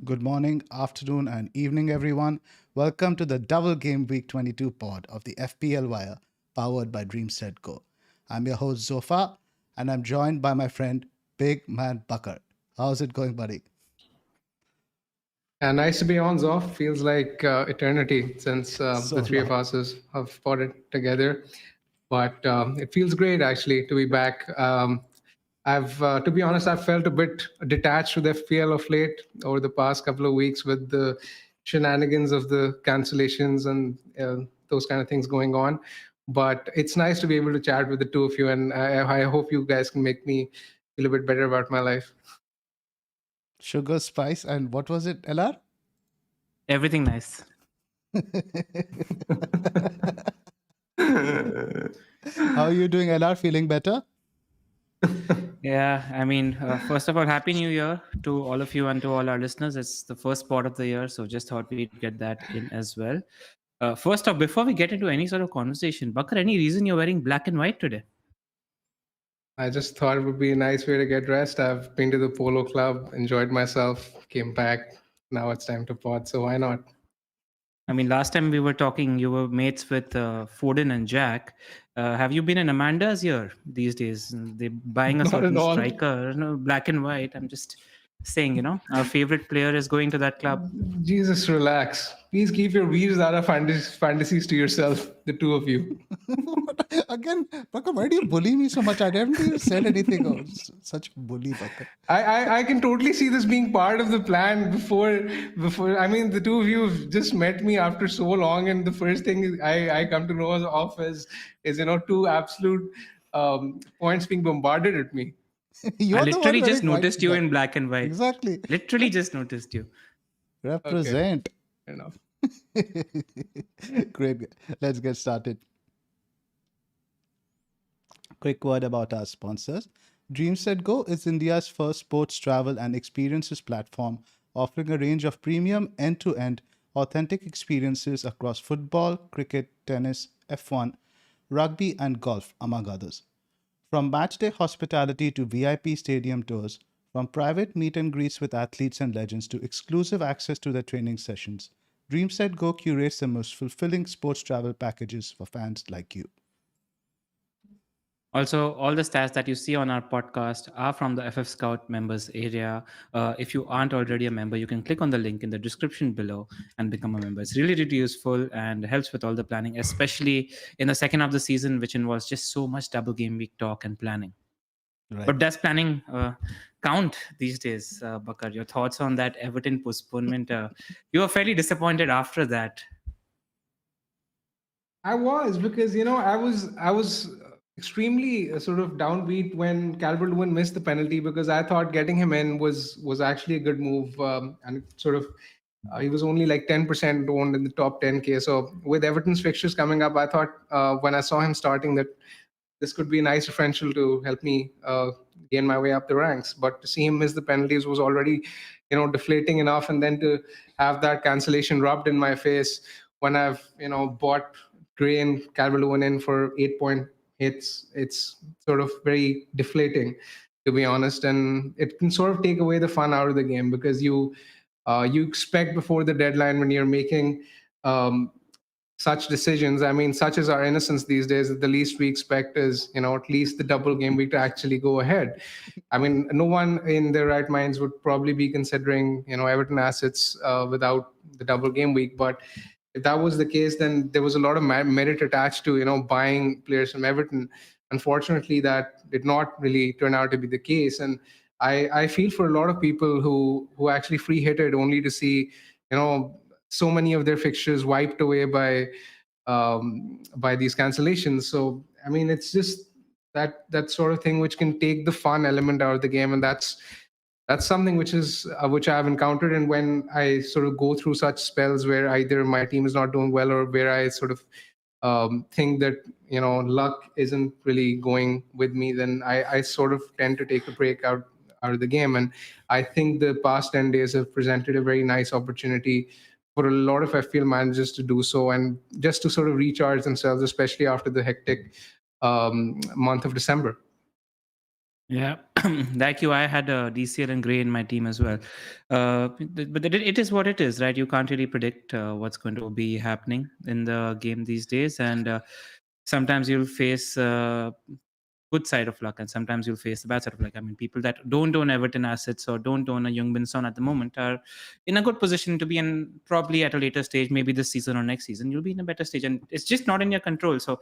good morning, afternoon, and evening, everyone. Welcome to the Double Gameweek 22 pod of the FPL Wire, powered by DreamSetGo. I'm your host, Zoph, and I'm joined by my friend, Big Man Bakar. How's it going, buddy? Nice to be on, Zoph. Feels like eternity since the So three of long. us have put it together. But it feels great, actually, to be back. To be honest, I've felt a bit detached with FPL of late over the past couple of weeks with the shenanigans of the cancellations and those kind of things going on. But it's nice to be able to chat with the two of you, and I hope you guys can make me feel a bit better about my life. Sugar, spice, and what was it, LR? Everything nice. How are you doing, LR? Feeling better? Yeah, I mean, first of all, Happy New Year to all of you and to all our listeners. It's the first part of the year, so just thought we'd get that in as well. First off, before we get into any sort of conversation, Bakar, any reason you're wearing black and white today? I just thought it would be a nice way to get dressed. I've been to the polo club, enjoyed myself, came back. Now it's time to pod, so why not? I mean, last time we were talking, you were mates with Foden and Jack. Have you been in Amanda's here these days? They're buying a Not at certain all. striker, black and white. I'm just saying, our favorite player is going to that club. Jesus, relax. Please keep your weird Zara fantasies to yourself, the two of you. Again, Bakar, why do you bully me so much? I haven't even said anything. Oh, such bully, Bakar. I can totally see this being part of the plan before. I mean, the two of you have just met me after so long, and the first thing I come to know of is two absolute points being bombarded at me. You're I the literally one just wearing white noticed you black. in black and white. Exactly. Literally just noticed you. Represent. Fair enough. Great. Let's get started. Quick word about our sponsors. DreamSetGo is India's first sports travel and experiences platform, offering a range of premium end-to-end authentic experiences across football, cricket, tennis, F1, rugby, and golf, among others. From matchday hospitality to VIP stadium tours, from private meet and greets with athletes and legends to exclusive access to their training sessions, DreamSetGo curates the most fulfilling sports travel packages for fans like you. Also, all the stats that you see on our podcast are from the FF Scout members area. If you aren't already a member, you can click on the link in the description below and become a member. It's really, really useful and helps with all the planning, especially in the second half of the season, which involves just so much double game week talk and planning. Right. But does planning count these days, Bakar? Your thoughts on that Everton postponement? You were fairly disappointed after that. I was because I was extremely sort of downbeat when Calvert-Lewin missed the penalty because I thought getting him in was actually a good move, and it sort of he was only like 10% owned in the top 10K. So with Everton's fixtures coming up, I thought when I saw him starting that this could be a nice differential to help me gain my way up the ranks. But to see him miss the penalties was already deflating enough, and then to have that cancellation rubbed in my face when I've bought Gray and Calvert-Lewin in for 8 point hits, it's sort of very deflating, to be honest, and it can sort of take away the fun out of the game because you expect before the deadline when you're making such decisions. I mean, such is our innocence these days, that the least we expect is at least the double game week to actually go ahead. I mean, no one in their right minds would probably be considering Everton assets without the double game week, but if that was the case, then there was a lot of merit attached to buying players from Everton. Unfortunately, that did not really turn out to be the case, and I feel for a lot of people who actually free hit it only to see so many of their fixtures wiped away by these cancellations. So I mean, it's just that sort of thing which can take the fun element out of the game, and that's something which I've encountered. And when I sort of go through such spells where either my team is not doing well or where I sort of think that luck isn't really going with me, then I sort of tend to take a break out of the game. And I think the past 10 days have presented a very nice opportunity for a lot of FPL managers to do so and just to sort of recharge themselves, especially after the hectic month of December. Yeah, like you, I had DCL and Gray in my team as well. But it is what it is, right? You can't really predict what's going to be happening in the game these days, and sometimes you'll face good side of luck, and sometimes you'll face the bad side of luck. I mean, people that don't own Everton assets or don't own a Young Son at the moment are in a good position to be in, probably at a later stage, maybe this season or next season, you'll be in a better stage, and it's just not in your control. So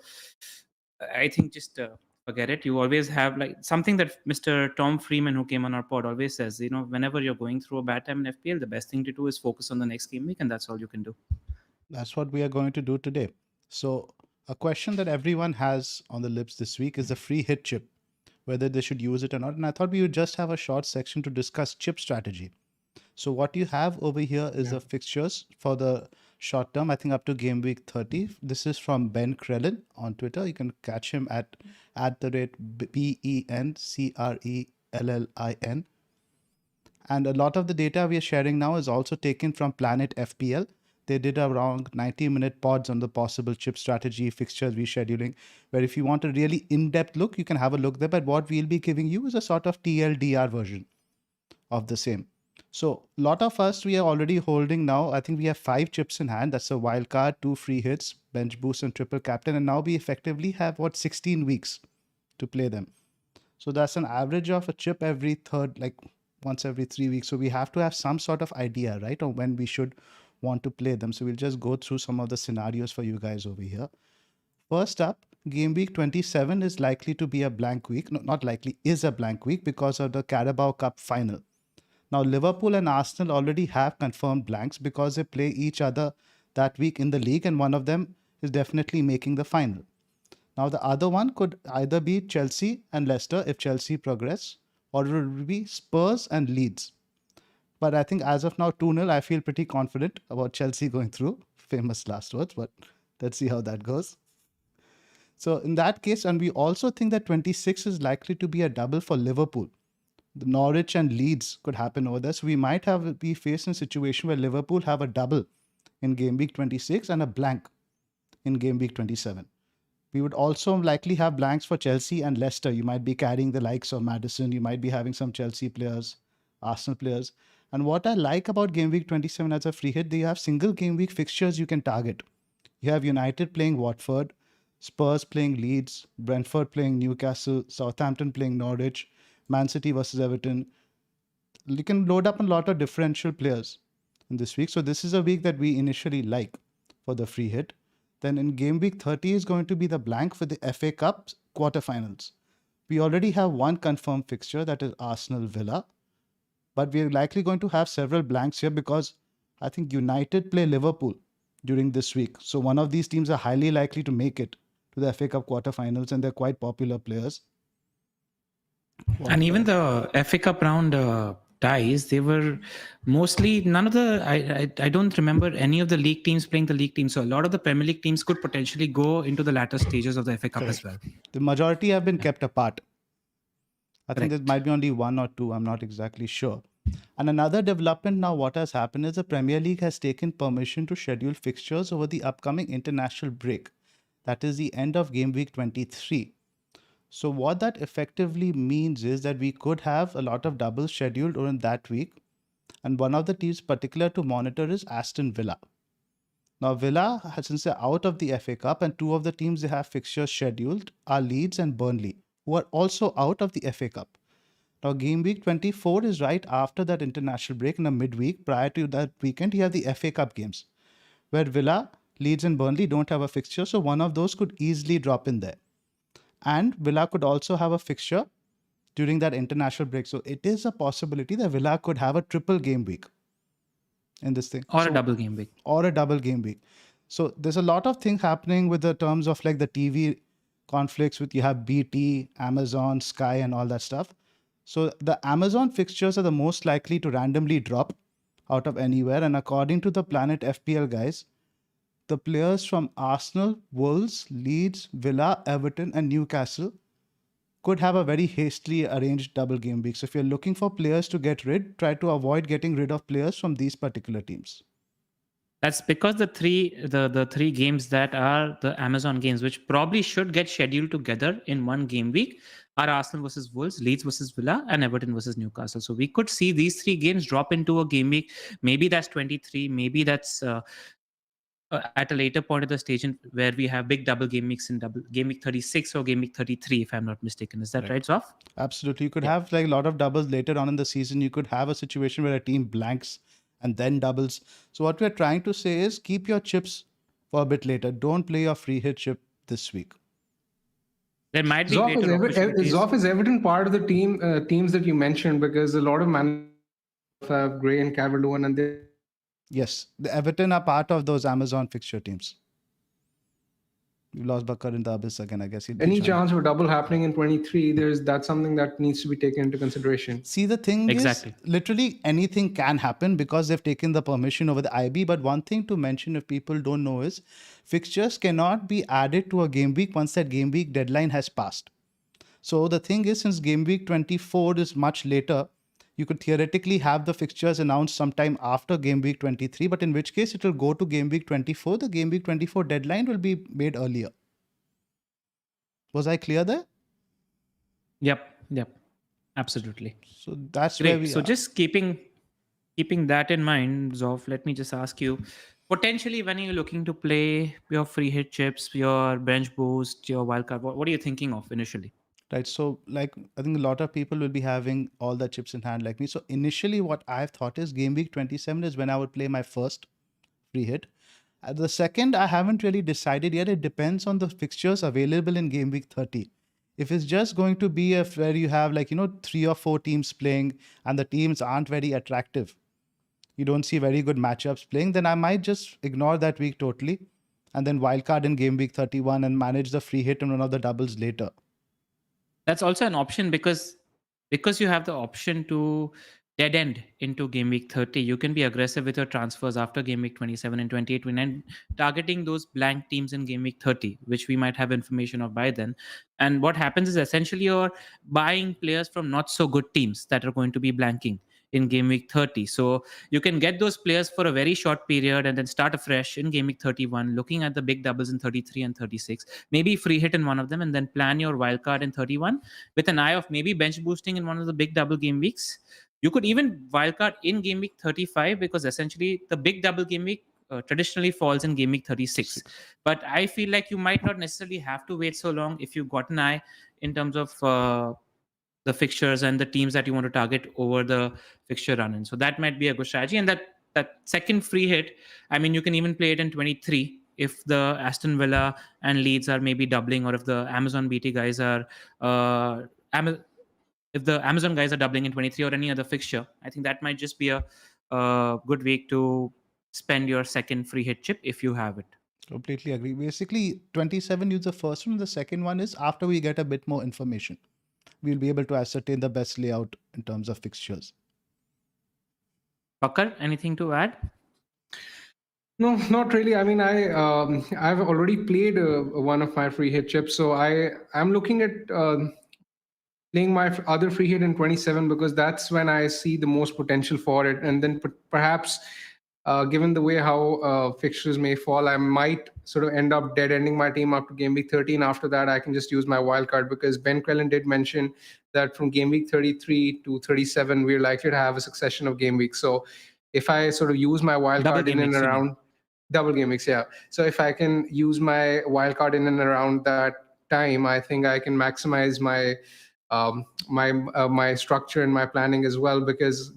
I think just forget it. You always have like something that Mr. Tom Freeman, who came on our pod, always says, whenever you're going through a bad time in FPL, the best thing to do is focus on the next game week, and that's all you can do. That's what we are going to do today. So, a question that everyone has on the lips this week is the free hit chip, whether they should use it or not. And I thought we would just have a short section to discuss chip strategy. So, what you have over here is the fixtures for the short term, I think up to game week 30. This is from Ben Krellin on Twitter. You can catch him at the rate BENCRELLIN. And a lot of the data we are sharing now is also taken from Planet FPL. They did around 90-minute pods on the possible chip strategy, fixtures, rescheduling, where if you want a really in-depth look, you can have a look there. But what we'll be giving you is a sort of TLDR version of the same. So a lot of us, we are already holding now, I think we have 5 chips in hand. That's a wildcard, 2 free hits, bench boost, and triple captain. And now we effectively have, 16 weeks to play them. So that's an average of a chip every third, like once every 3 weeks. So we have to have some sort of idea, right, on when we should want to play them. So we'll just go through some of the scenarios for you guys over here. First up, game week 27 is likely to be a blank week. No, not likely, is a blank week because of the Carabao Cup final. Now, Liverpool and Arsenal already have confirmed blanks because they play each other that week in the league, and one of them is definitely making the final. Now, the other one could either be Chelsea and Leicester if Chelsea progress, or it would be Spurs and Leeds. But I think as of now, 2-0, I feel pretty confident about Chelsea going through. Famous last words, but let's see how that goes. So in that case, and we also think that 26 is likely to be a double for Liverpool. The Norwich and Leeds could happen over there. So we might be faced in a situation where Liverpool have a double in game week 26 and a blank in game week 27. We would also likely have blanks for Chelsea and Leicester. You might be carrying the likes of Maddison. You might be having some Chelsea players, Arsenal players. And what I like about game week 27 as a free hit, they have single game week fixtures you can target. You have United playing Watford, Spurs playing Leeds, Brentford playing Newcastle, Southampton playing Norwich, Man City versus Everton. You can load up a lot of differential players in this week. So this is a week that we initially like for the free hit. Then in game week 30 is going to be the blank for the FA Cup quarterfinals. We already have one confirmed fixture, that is Arsenal Villa. But we're likely going to have several blanks here because I think United play Liverpool during this week. So one of these teams are highly likely to make it to the FA Cup quarterfinals, and they're quite popular players. And even the FA Cup round ties, they were mostly none of the. I don't remember any of the league teams playing the league teams. So a lot of the Premier League teams could potentially go into the latter stages of the FA Cup as well. The majority have been kept apart. I think there might be only 1 or 2. I'm not exactly sure. And another development now, what has happened is the Premier League has taken permission to schedule fixtures over the upcoming international break. That is the end of game week 23. So what that effectively means is that we could have a lot of doubles scheduled during that week. And one of the teams particular to monitor is Aston Villa. Now Villa, since they're out of the FA Cup, and 2 of the teams they have fixtures scheduled are Leeds and Burnley, who are also out of the FA Cup. Now game week 24 is right after that international break in a midweek. Prior to that weekend, you have the FA Cup games, where Villa, Leeds and Burnley don't have a fixture. So one of those could easily drop in there. And Villa could also have a fixture during that international break. So it is a possibility that Villa could have a triple game week in this thing. Or a double game week. Or a double game week. So there's a lot of things happening with the terms of like the TV conflicts with, you have BT, Amazon, Sky and all that stuff. So the Amazon fixtures are the most likely to randomly drop out of anywhere. And according to the Planet FPL guys, the players from Arsenal, Wolves, Leeds, Villa, Everton and Newcastle could have a very hastily arranged double game week. So if you're looking for players to get rid, try to avoid getting rid of players from these particular teams. That's because the three games that are the Amazon games, which probably should get scheduled together in one game week, are Arsenal versus Wolves, Leeds versus Villa, and Everton versus Newcastle. So we could see these three games drop into a game week. Maybe that's 23. Maybe that's at a later point of the stage where we have big double game weeks in double game week 36 or game week 33, if I'm not mistaken. Is that right, Zoph? Absolutely. You could Yeah. have like a lot of doubles later on in the season. You could have a situation where a team blanks and then doubles. So what we're trying to say is keep your chips for a bit later. Don't play your free hit chip this week. There might be Zoph greater opportunities. Zoph is Everton part of the teams that you mentioned, because a lot of managers have Gray and Calvert-Lewin, and they. Yes, the Everton are part of those Amazon fixture teams. We lost Bakar in the abyss again. I guess he'll be Any joining. chance of a double happening in 23? That's something that needs to be taken into consideration. See, the thing Exactly. is, literally anything can happen because they've taken the permission over the IB. But one thing to mention, if people don't know, is fixtures cannot be added to a game week once that game week deadline has passed. So the thing is, since game week 24 is much later, you could theoretically have the fixtures announced sometime after game week 23, but in which case it will go to game week 24. The game week 24 deadline will be made earlier. Was I clear there? Yep. Absolutely. So that's where Great. we So are. just keeping that in mind, Zoph, let me just ask you, potentially when you're looking to play your free hit chips, your bench boost, your wildcard, what are you thinking of initially? Right. So, like, I think a lot of people will be having all the chips in hand like me. So, initially, what I've thought is game week 27 is when I would play my first free hit. The second, I haven't really decided yet. It depends on the fixtures available in game week 30. If it's just going to be where you have, like, 3 or 4 teams playing and the teams aren't very attractive, you don't see very good matchups playing, then I might just ignore that week totally and then wildcard in game week 31 and manage the free hit and one of the doubles later. That's also an option because you have the option to dead end into game week 30. You can be aggressive with your transfers after game week 27 and 28 and targeting those blank teams in game week 30, which we might have information of by then. And what happens is essentially you're buying players from not so good teams that are going to be blanking in game week 30. So you can get those players for a very short period and then start afresh in game week 31, looking at the big doubles in 33 and 36, maybe free hit in one of them, and then plan your wildcard in 31 with an eye of maybe bench boosting in one of the big double game weeks. You could even wildcard in game week 35 because essentially the big double game week traditionally falls in game week 36. But I feel like you might not necessarily have to wait so long if you've got an eye in terms of the fixtures and the teams that you want to target over the fixture run in. So that might be a good strategy. And that second free hit, I mean, you can even play it in 23 if the Aston Villa and Leeds are maybe doubling, or if the Amazon BT guys are if the Amazon guys are doubling in 23 or any other fixture. I think that might just be a good week to spend your second free hit chip if you have it. Completely agree. Basically, 27 use the first one. The second one is after we get a bit more information, we'll be able to ascertain the best layout in terms of fixtures. Bakar, anything to add? No, not really. I mean, I've already played one of my free hit chips, so I'm looking at playing my other free hit in 27 because that's when I see the most potential for it. And then perhaps, given the way how fixtures may fall, I might sort of end up dead ending my team up to game week 13. After that, I can just use my wild card, because Ben Crellin did mention that from game week 33 to 37, we're likely to have a succession of game weeks. So if I sort of use my wild Double card in game and weeks, you mean? around double game weeks, yeah. So if I can use my wild card in and around that time, I think I can maximize my my structure and my planning as well, because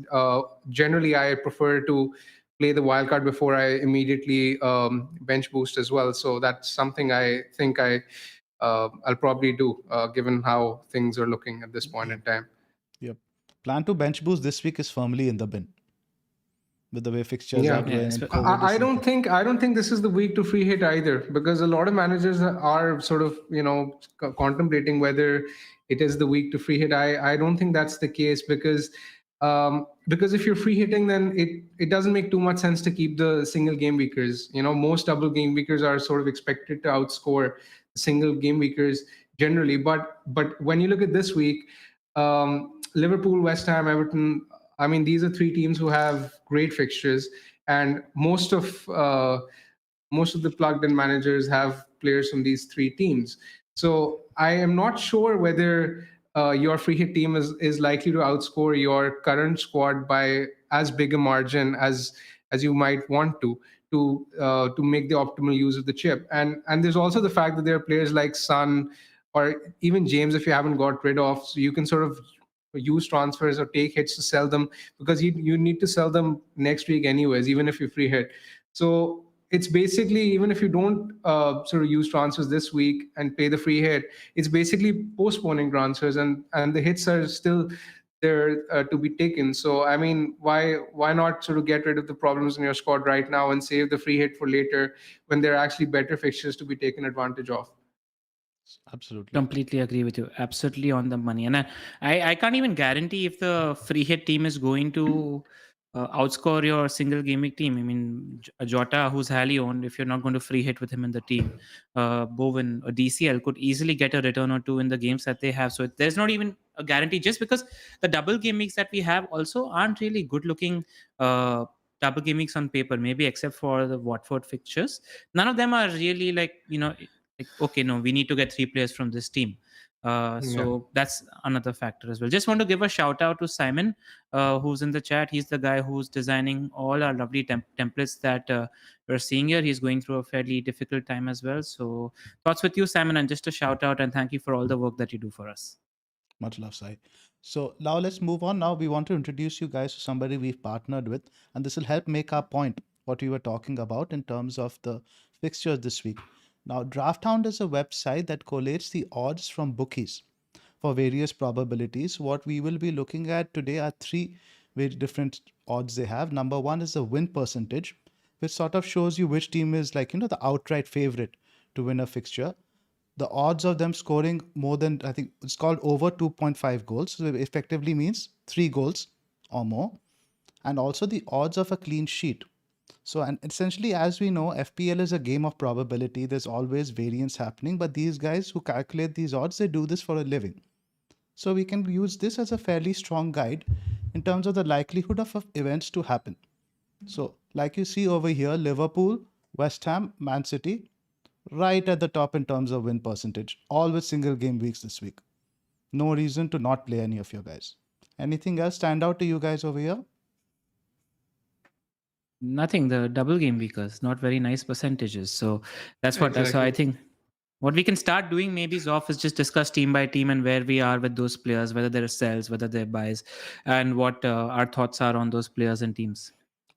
generally I prefer to play the wild card before I immediately bench boost as well. So that's something I think I'll probably do given how things are looking at this point in time. Yep. Plan to bench boost this week is firmly in the bin with the way fixtures are going. And COVID I is don't think this is the week to free hit either, because a lot of managers are sort of contemplating whether it is the week to free hit. I don't think that's the case, because if you're free hitting, then it doesn't make too much sense to keep the single game weekers. Most double game weekers are sort of expected to outscore single game weekers generally. But when you look at this week, Liverpool, West Ham, Everton, I mean, these are three teams who have great fixtures. and most of the plugged in managers have players from these three teams. So I am not sure whether your free hit team is likely to outscore your current squad by as big a margin as you might want to make the optimal use of the chip. And there's also the fact that there are players like Sun or even James, if you haven't got rid of, so you can sort of use transfers or take hits to sell them, because you need to sell them next week anyways, even if you free hit. So it's basically, even if you don't sort of use transfers this week and pay the free hit, it's basically postponing transfers, and the hits are still there to be taken. So I mean, why not sort of get rid of the problems in your squad right now and save the free hit for later when there are actually better fixtures to be taken advantage of? Absolutely. Completely agree with you. Absolutely on the money. And I can't even guarantee if the free hit team is going to outscore your single gaming team. I mean, Jota, who's highly owned, if you're not going to free hit with him in the team, Bowen or DCL could easily get a return or two in the games that they have. So there's not even a guarantee, just because the double game weeks that we have also aren't really good looking double game weeks on paper, maybe except for the Watford fixtures. None of them are really like, okay, no, we need to get 3 players from this team. So that's another factor as well. Just want to give a shout out to Simon, who's in the chat. He's the guy who's designing all our lovely templates that we're seeing here. He's going through a fairly difficult time as well. So thoughts with you, Simon, and just a shout out and thank you for all the work that you do for us. Much love, Sai. So now let's move on. Now we want to introduce you guys to somebody we've partnered with, and this will help make our point, what we were talking about in terms of the fixtures this week. Now, DraftHound is a website that collates the odds from bookies for various probabilities. What we will be looking at today are 3 very different odds they have. Number 1 is the win percentage, which sort of shows you which team is the outright favorite to win a fixture. The odds of them scoring more than, I think it's called over 2.5 goals. So it effectively means 3 goals or more. And also the odds of a clean sheet. So, and essentially, as we know, FPL is a game of probability. There's always variance happening, but these guys who calculate these odds, they do this for a living. So we can use this as a fairly strong guide in terms of the likelihood of events to happen. So like you see over here, Liverpool, West Ham, Man City, right at the top in terms of win percentage, all with single game weeks this week. No reason to not play any of your guys. Anything else stand out to you guys over here? Nothing. The double game weekers, not very nice percentages. So that's what. So Exactly. I think what we can start doing maybe, Zoph, is just discuss team by team and where we are with those players, whether they're sells, whether they're buys, and what our thoughts are on those players and teams.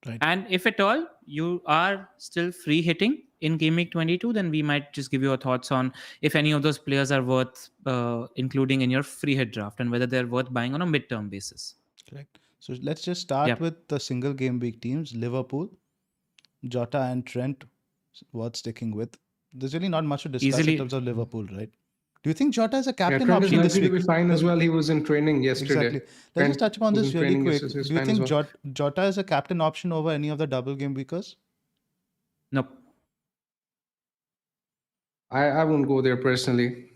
Right. And if at all you are still free hitting in Game Week 22, then we might just give you our thoughts on if any of those players are worth including in your free hit draft and whether they're worth buying on a midterm basis. Correct. So let's just start with the single game week teams. Liverpool, Jota and Trent, worth sticking with. There's really not much to discuss in terms of Liverpool, right? Do you think Jota is a captain Trent option is this likely week? to be fine as well. He was in training yesterday. Exactly. Let's just touch upon this really quick. yesterday, Do you fine as think well. Jota is a captain option over any of the double game weekers? Nope. I won't go there personally.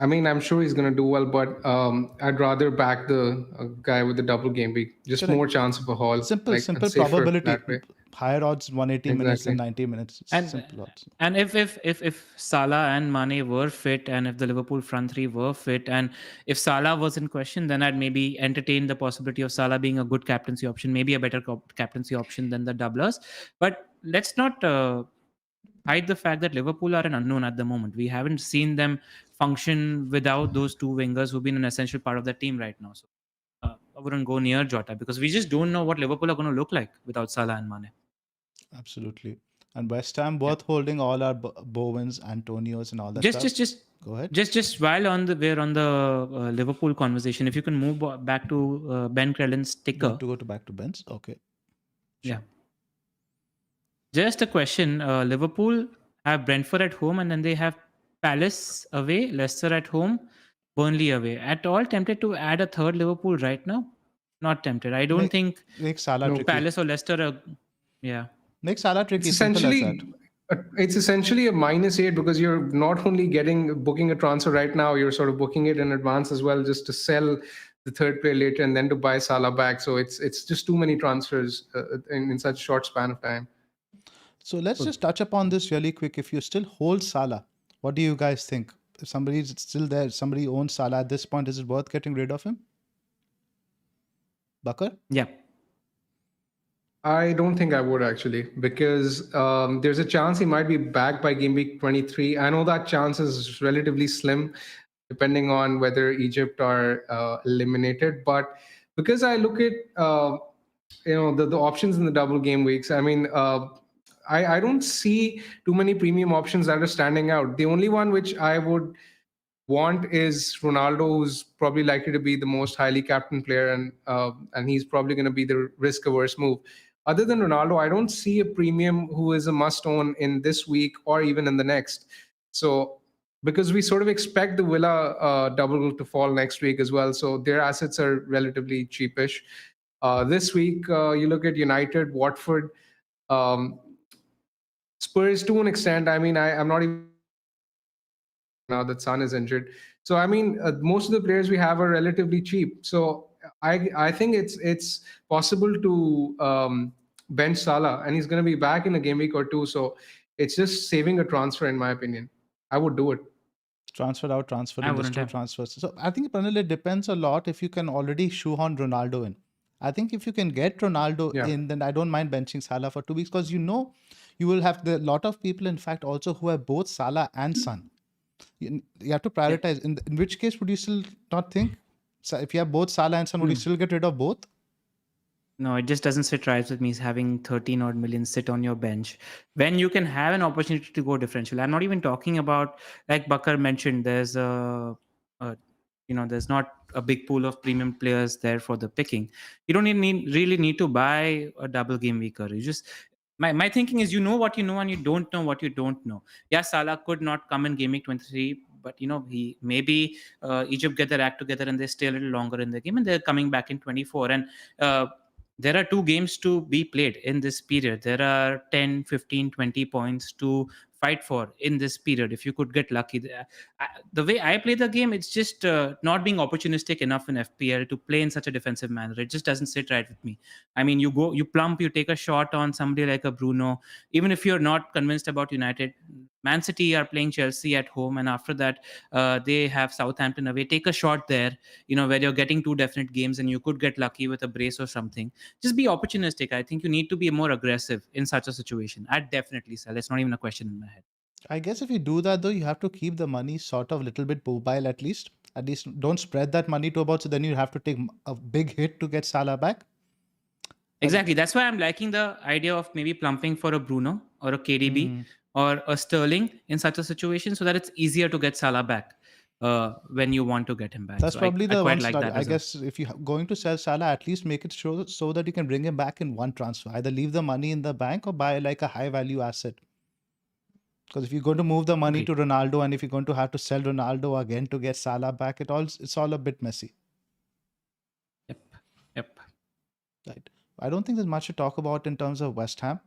I mean, I'm sure he's going to do well, but I'd rather back the guy with the double game week. Just Correct. more chance of a haul. Simple safer probability. that way. Higher odds 180 minutes Exactly. and 90 minutes. Simple odds. And if Salah and Mane were fit, and if the Liverpool front three were fit, and if Salah was in question, then I'd maybe entertain the possibility of Salah being a good captaincy option, maybe a better captaincy option than the doublers. But let's not hide the fact that Liverpool are an unknown at the moment. We haven't seen them function without those two wingers who've been an essential part of the team right now. So I wouldn't go near Jota because we just don't know what Liverpool are going to look like without Salah and Mane. Absolutely. And West Ham worth holding all our Bowens, Antonios, and all that stuff. Just go ahead. Just while we're on the Liverpool conversation, if you can move back to Ben Crellin's ticker. To go back to Ben's. Okay. Sure. Yeah. Just a question. Liverpool have Brentford at home, and then they have Palace away, Leicester at home, Burnley away. At all tempted to add a third Liverpool right now? Not tempted. I don't think Salah tricky. Palace or Leicester yeah. Make Salah tricky. It's essentially a -8 because you're not only booking a transfer right now, you're sort of booking it in advance as well, just to sell the third player later, and then to buy Salah back. So it's just too many transfers in such a short span of time. So let's just touch upon this really quick. If you still hold Salah, what do you guys think? If somebody is still there, somebody owns Salah at this point, is it worth getting rid of him? Bakar? Yeah. I don't think I would actually, because there's a chance he might be back by game week 23. I know that chance is relatively slim, depending on whether Egypt are eliminated. But because I look at the options in the double game weeks, I mean, I don't see too many premium options that are standing out. The only one which I would want is Ronaldo, who's probably likely to be the most highly captain player, and he's probably going to be the risk averse move. Other than Ronaldo, I don't see a premium who is a must own in this week or even in the next. So because we sort of expect the Villa double to fall next week as well, so their assets are relatively cheapish. This week, you look at United, Watford, um, Spurs to an extent. I mean, I'm not even now that Son is injured. So I mean, most of the players we have are relatively cheap. So I think it's possible to bench Salah, and he's going to be back in a game week or two. So it's just saving a transfer, in my opinion. I would do it. Transfer out, transfer I in, wouldn't two have. transfers. So I think, Pranil, it depends a lot if you can already shoehorn Ronaldo in. I think if you can get Ronaldo Yeah. in, then I don't mind benching Salah for 2 weeks, because you will have the lot of people, in fact, also who have both Salah and Son. You have to prioritize. In which case, would you still not think, if you have both Salah and Son, would you still get rid of both? No, it just doesn't sit right with me having 13 odd million sit on your bench when you can have an opportunity to go differential. I'm not even talking about, like Bakar mentioned, a there's not a big pool of premium players there for the picking. You don't really need to buy a double game weaker. You just my thinking is, you know what you know and you don't know what you don't know. Yeah, Salah could not come in game week 23, but he maybe Egypt get their act together and they stay a little longer in the game and they're coming back in 24. And there are 2 games to be played in this period. There are 10, 15, 20 points to fight for in this period if you could get lucky. The way I play the game, it's just not being opportunistic enough in FPL to play in such a defensive manner. It just doesn't sit right with me. I mean, you plump, you take a shot on somebody like a Bruno, even if you're not convinced about United. Man City are playing Chelsea at home, and after that, they have Southampton away. Take a shot there, where you're getting 2 definite games and you could get lucky with a brace or something. Just be opportunistic. I think you need to be more aggressive in such a situation. I'd definitely sell. It's not even a question in my head. I guess if you do that, though, you have to keep the money sort of a little bit mobile at least. At least don't spread that money to about, so then you have to take a big hit to get Salah back. Exactly. That's why I'm liking the idea of maybe plumping for a Bruno or a KDB or a Sterling in such a situation, so that it's easier to get Salah back when you want to get him back. That's So probably I the quite one like strategy. that I as guess if you're going to sell Salah, at least make it so that you can bring him back in one transfer. Either leave the money in the bank or buy like a high value asset. Because if you're going to move the money to Ronaldo, and if you're going to have to sell Ronaldo again to get Salah back, it's all a bit messy. Yep. Right. I don't think there's much to talk about in terms of West Ham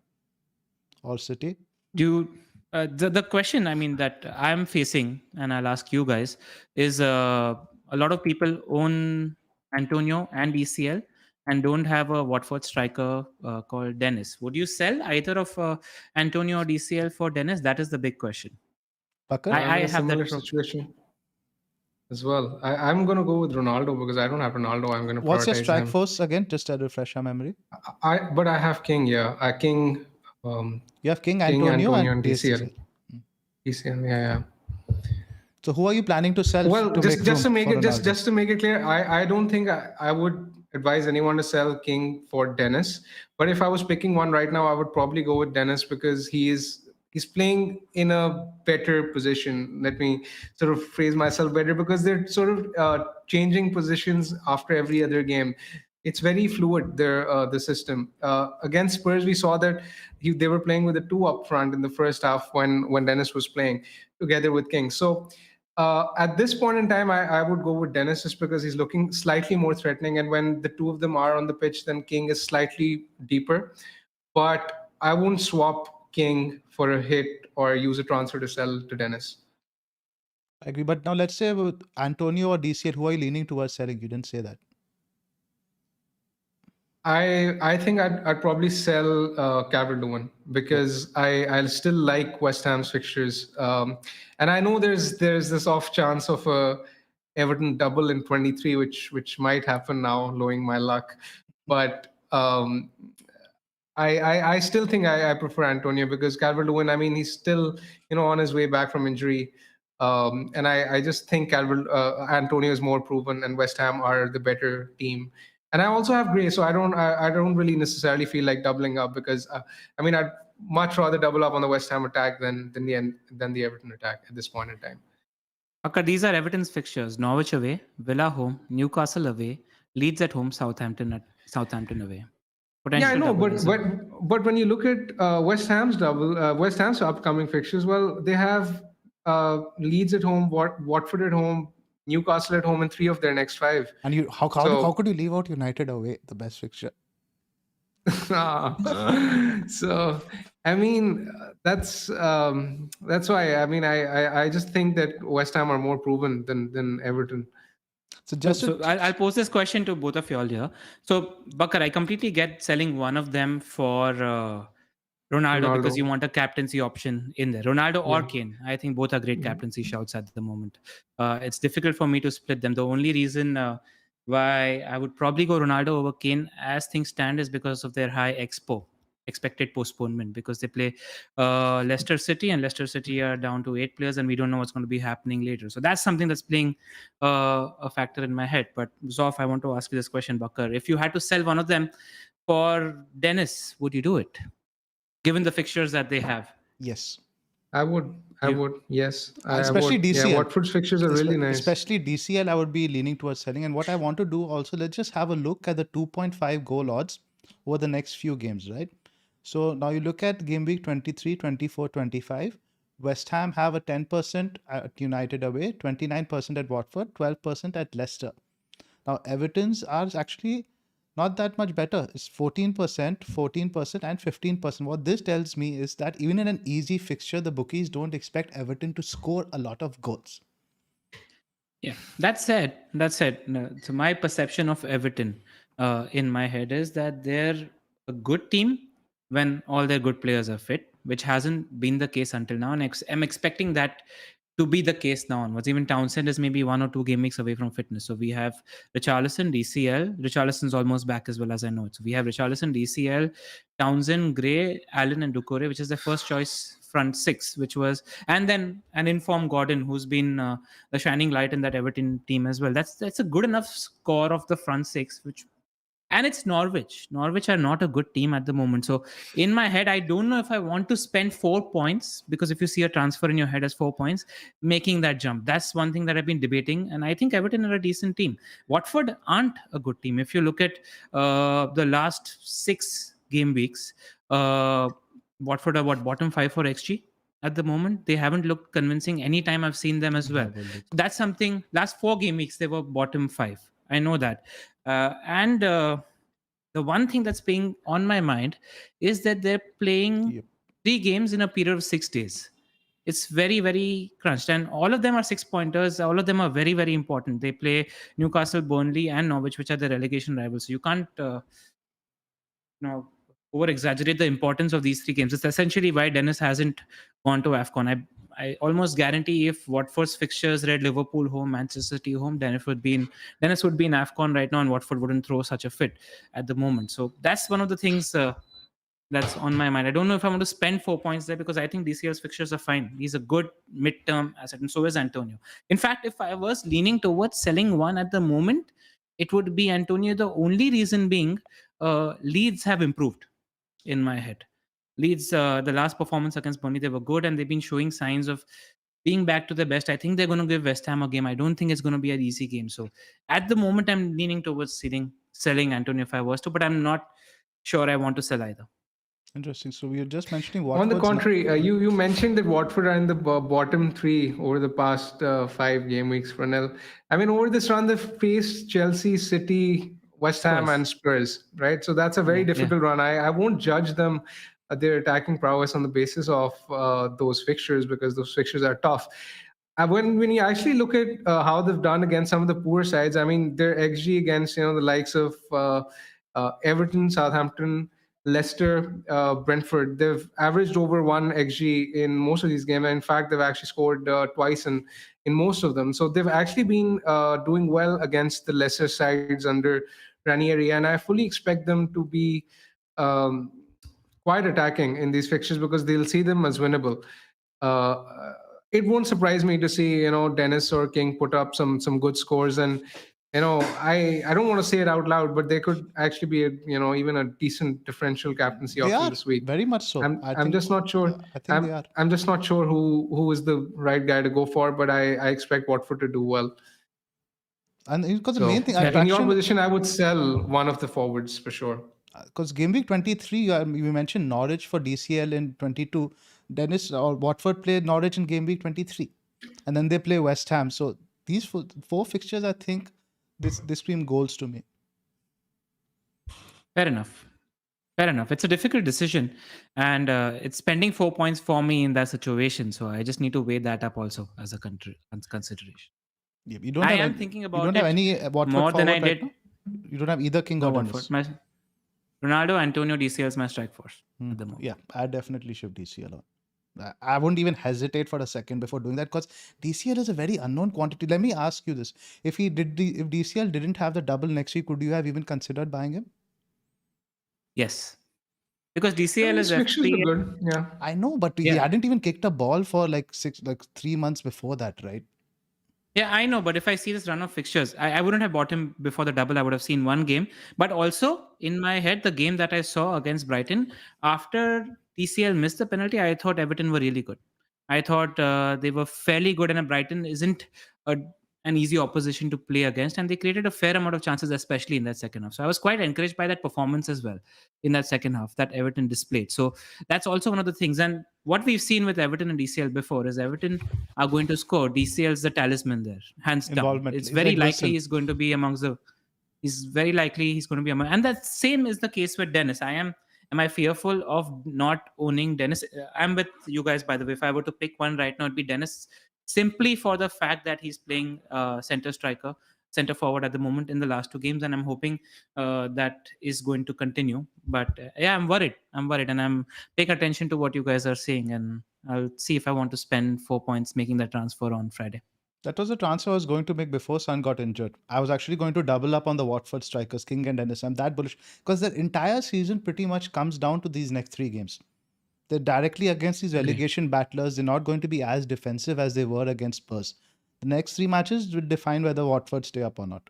or City. The question, I mean, that I'm facing, and I'll ask you guys, is a lot of people own Antonio and ECL and don't have a Watford striker called Dennis. Would you sell either of Antonio or DCL for Dennis? That is the big question. Bakar? I'm I in a have similar that. situation as well. I'm going to go with Ronaldo because I don't have Ronaldo. I'm going to What's your prioritize strike him. force again? Just to refresh our memory. But I have King. Yeah, King. You have King, Antonio, and DCL. DCL. DCL. Yeah. So who are you planning to sell? Well, just to make it Ronaldo? just to make it clear, I don't think I would advise anyone to sell King for Dennis. But if I was picking one right now, I would probably go with Dennis because he's playing in a better position. Let me sort of phrase myself better, because they're sort of changing positions after every other game. It's very fluid, the system. Against Spurs, we saw that they were playing with the 2 up front in the first half when Dennis was playing together with King. So at this point in time, I would go with Dennis just because he's looking slightly more threatening. And when the 2 of them are on the pitch, then King is slightly deeper. But I won't swap King for a hit or use a transfer to sell to Dennis. I agree. But now let's say with Antonio or DCL, who are you leaning towards selling? You didn't say that. I think I'd probably sell Calvert-Lewin because I still like West Ham's fixtures, and I know there's this off chance of a Everton double in 23, which might happen now, knowing my luck, but I still think I prefer Antonio because Calvert-Lewin. I mean, he's still on his way back from injury, and I just think Antonio is more proven, and West Ham are the better team. And I also have Gray, so I don't really necessarily feel like doubling up because I mean I'd much rather double up on the West Ham attack than the Everton attack at this point in time. Okay, these are Everton's fixtures: Norwich away, Villa home, Newcastle away, Leeds at home, Southampton away. Yeah, I Potential know, double but result. but when you look at West Ham's upcoming fixtures, well, they have Leeds at home, Watford at home, Newcastle at home, and three of their next five. And you how So could you leave out United away, the best fixture? so I mean that's why I mean I just think that West Ham are more proven than Everton. So So, just so I'll pose this question to both of you all here. So, Bakar, I completely get selling one of them for Ronaldo because you Ronaldo, want a captaincy option in there. Ronaldo or yeah. Kane. I think both are great Mhm. captaincy shouts at the moment. It's difficult for me to split them. The only reason why I would probably go Ronaldo over Kane as things stand is because of their high expected postponement, because they play Leicester City, and Leicester City are down to 8 players, and we don't know what's going to be happening later. So that's something that's playing a factor in my head. But Zoph, I want to ask you this question, Bakar. If you had to sell one of them for Dennis, would you do it? Given the fixtures that they have. yes. I would. You Yes, I Especially would. Yeah, DCL. Watford's fixtures are really nice. Especially DCL, I would be leaning towards selling. And what I want to do also, let's just have a look at the 2.5 goal odds over the next few games, right? So now you look at game week 23, 24, 25. West Ham have a 10% at United away, 29% at Watford, 12% at Leicester. Now, Everton's are actually not that much better. It's 14%, 14%, and 15%. What this tells me is that even in an easy fixture, the bookies don't expect Everton to score a lot of goals. Yeah, that said, no, so my perception of Everton in my head is that they're a good team when all their good players are fit, which hasn't been the case until now. And I'm expecting that to be the case now onwards. Even Townsend is maybe 1 or 2 game weeks away from fitness. So we have Richarlison, DCL. Richarlison's almost back as well as I know it. So we have Richarlison, DCL, Townsend, Gray, Allen, and Doucouré, which is the first choice front six, which was, and then an informed Gordon, who's been the shining light in that Everton team as well. That's a good enough score of the front six, which, and it's Norwich. Norwich are not a good team at the moment. So in my head, I don't know if I want to spend 4 points, because if you see a transfer in your head as 4 points, making that jump, that's one thing that I've been debating. And I think Everton are a decent team. Watford aren't a good team. If you look at the last 6 game weeks, Watford are what, bottom 5 for XG at the moment. They haven't looked convincing anytime I've seen them as well. Have a look. So that's something. Last 4 game weeks they were bottom 5. I know that. And the one thing that's being on my mind is that they're playing Yep. 3 games in a period of 6 days. It's very, very crunched, and all of them are 6 pointers. All of them are very, very important. They play Newcastle, Burnley, and Norwich, which are the relegation rivals. So you can't, over exaggerate the importance of these 3 games. It's essentially why Dennis hasn't gone to AFCON. I almost guarantee if Watford's fixtures read Liverpool home, Manchester City home, Dennis would be in AFCON right now, and Watford wouldn't throw such a fit at the moment. So that's one of the things that's on my mind. I don't know if I want to spend 4 points there, because I think DCL's fixtures are fine. He's a good midterm asset, and so is Antonio. In fact, if I was leaning towards selling one at the moment, it would be Antonio. The only reason being, Leeds have improved in my head. Leeds, the last performance against Burnley, they were good, and they've been showing signs of being back to their best. I think they're going to give West Ham a game. I don't think it's going to be an easy game. So at the moment, I'm leaning towards selling Antonio if I was to, but I'm not sure I want to sell either. Interesting. So we were just mentioning On the Watford's contrary, you mentioned that Watford are in the bottom three over the past 5 game weeks. Ranel, I mean, over this run, they've faced Chelsea, City, West Ham, Spurs. and Spurs, right? So that's a very Yeah. difficult run. I won't judge them their attacking prowess on the basis of those fixtures, because those fixtures are tough. When you actually look at how they've done against some of the poor sides, I mean, their XG against the likes of Everton, Southampton, Leicester, Brentford. They've averaged over 1 xg in most of these games. In fact, they've actually scored twice in most of them. So they've actually been doing well against the lesser sides under Ranieri, and I fully expect them to be um, quite attacking in these fixtures because they'll see them as winnable. It won't surprise me to see Dennis or King put up some good scores, and I don't want to say it out loud, but they could actually be even a decent differential captaincy They option are this week. very much so. I'm just not sure. I think they are. I'm just not sure who is the right guy to go for, but I expect Watford to do well. And because the So main thing, in your attraction, position, I would sell one of the forwards for sure. because game week 23, you mentioned Norwich for DCL in 22. Dennis or Watford played Norwich in game week 23, and then they play West Ham. So these four fixtures, I think, this scream goals to me. Fair enough. Fair enough. It's a difficult decision, and it's spending 4 points for me in that situation. So I just need to weigh that up also as a consideration. Yeah, you don't I have am thinking you about don't have it any Watford more than I forward right did. now? You don't have either King No or Watford. Dennis. Ronaldo, Antonio, DCL is my strike force at the moment. Yeah, I definitely should DCL on. I wouldn't even hesitate for a second before doing that because DCL is a very unknown quantity. Let me ask you this: if if DCL didn't have the double next week, would you have even considered buying him? Yes, because I DCL mean, is his fixtures look FPL. good. Yeah. I know, but he Yeah. hadn't even kicked a ball for like 3 months before that, right? Yeah, I know, but if I see this run of fixtures, I wouldn't have bought him before the double. I would have seen one game. But also, in my head, the game that I saw against Brighton, after TCL missed the penalty, I thought Everton were really good. I thought they were fairly good, and Brighton isn't a, an easy opposition to play against. And they created a fair amount of chances, especially in that second half. So I was quite encouraged by that performance as well in that second half that Everton displayed. So that's also one of the things. And what we've seen with Everton and DCL before is Everton are going to score. DCL is the talisman there, hands down. Involvement. It's He's very like likely Wilson. he's going to be amongst the. He's very likely he's going to be among, and that same is the case with Dennis. Am I fearful of not owning Dennis? I'm with you guys, by the way. If I were to pick one right now, it'd be Dennis, simply for the fact that he's playing center striker, center forward at the moment in the last two games, and I'm hoping that is going to continue. But yeah, I'm worried. And I'm paying attention to what you guys are saying, and I'll see if I want to spend 4 points making that transfer on Friday. That was the transfer I was going to make before Son got injured. I was actually going to double up on the Watford strikers, King and Dennis. I'm that bullish because their entire season pretty much comes down to these next 3 games. They're directly against these relegation battlers. They're not going to be as defensive as they were against Spurs. The next 3 matches will define whether Watford stay up or not.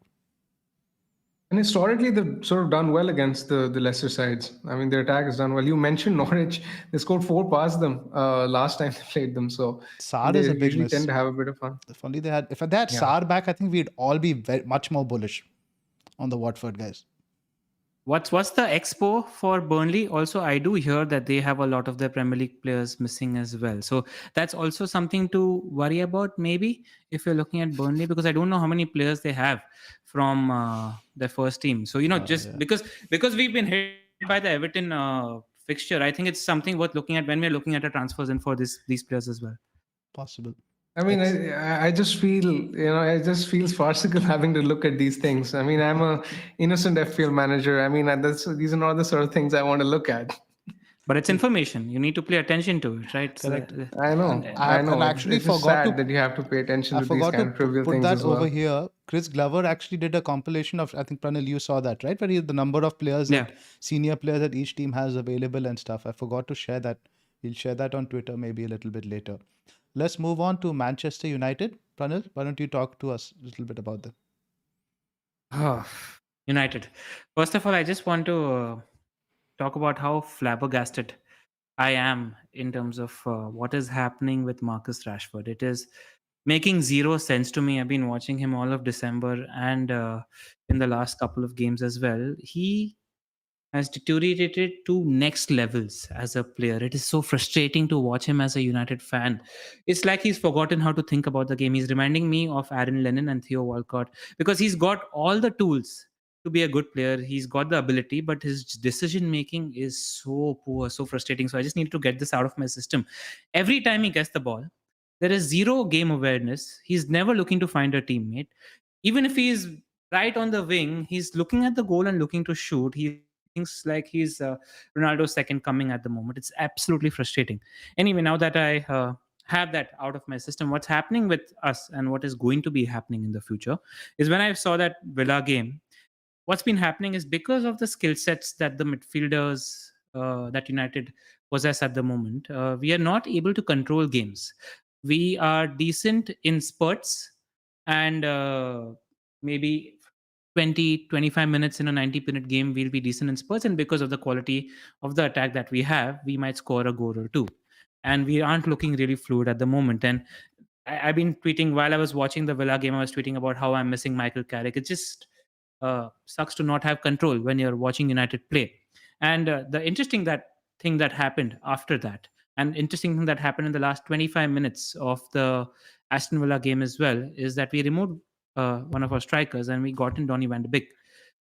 And historically, they've sort of done well against the lesser sides. I mean, their attack has done well. You mentioned Norwich; they scored 4 past them last time they played them. So Saar they is a big usually miss. tend to have a bit of fun. If only if they had Saar back, I think we'd all be much more bullish on the Watford guys. What's the expo for Burnley? Also, I do hear that they have a lot of their Premier League players missing as well. So that's also something to worry about, maybe, if you're looking at Burnley, because I don't know how many players they have from their first team. So because we've been hit by the Everton fixture, I think it's something worth looking at when we're looking at the transfers and for these players as well. Possible. I mean, I just feel, it just feels farcical having to look at these things. I mean, I'm a innocent FPL manager. I mean, these are not the sort of things I want to look at. But it's information. You need to pay attention to it, right? Correct. I know. I know. And actually it's just forgot sad that you have to pay attention I to these forgot kind of to trivial put things that as well. over here. Chris Glover actually did a compilation of, I think, Pranil, you saw that, right? Where the number of players that senior players that each team has available and stuff. I forgot to share that. We'll share that on Twitter maybe a little bit later. Let's move on to Manchester United. Pranil, why don't you talk to us a little bit about them? Oh, United. First of all, I just want to talk about how flabbergasted I am in terms of what is happening with Marcus Rashford. It is making zero sense to me. I've been watching him all of December and in the last couple of games as well. He has deteriorated to next levels as a player. It is so frustrating to watch him as a United fan. It's like he's forgotten how to think about the game. He's reminding me of Aaron Lennon and Theo Walcott because he's got all the tools to be a good player. He's got the ability, but his decision making is so poor, so frustrating. So I just need to get this out of my system. Every time he gets the ball, there is zero game awareness. He's never looking to find a teammate. Even if he's right on the wing. He's looking at the goal and looking to shoot. He thinks like he's Ronaldo's second coming at the moment. It's absolutely frustrating. Anyway, now that I have that out of my system, what's happening with us and what is going to be happening in the future is when I saw that Villa game, what's been happening is because of the skill sets that the midfielders that United possess at the moment, we are not able to control games. We are decent in spurts and maybe 20-25 minutes in a 90-minute game, we'll be decent in spurts. And because of the quality of the attack that we have, we might score a goal or two. And we aren't looking really fluid at the moment. And I've been tweeting while I was watching the Villa game. I was tweeting about how I'm missing Michael Carrick. It just sucks to not have control when you're watching United play. And the interesting thing that happened after that, and interesting thing that happened in the last 25 minutes of the Aston Villa game as well, is that we removed one of our strikers and we got in Donny van de Beek.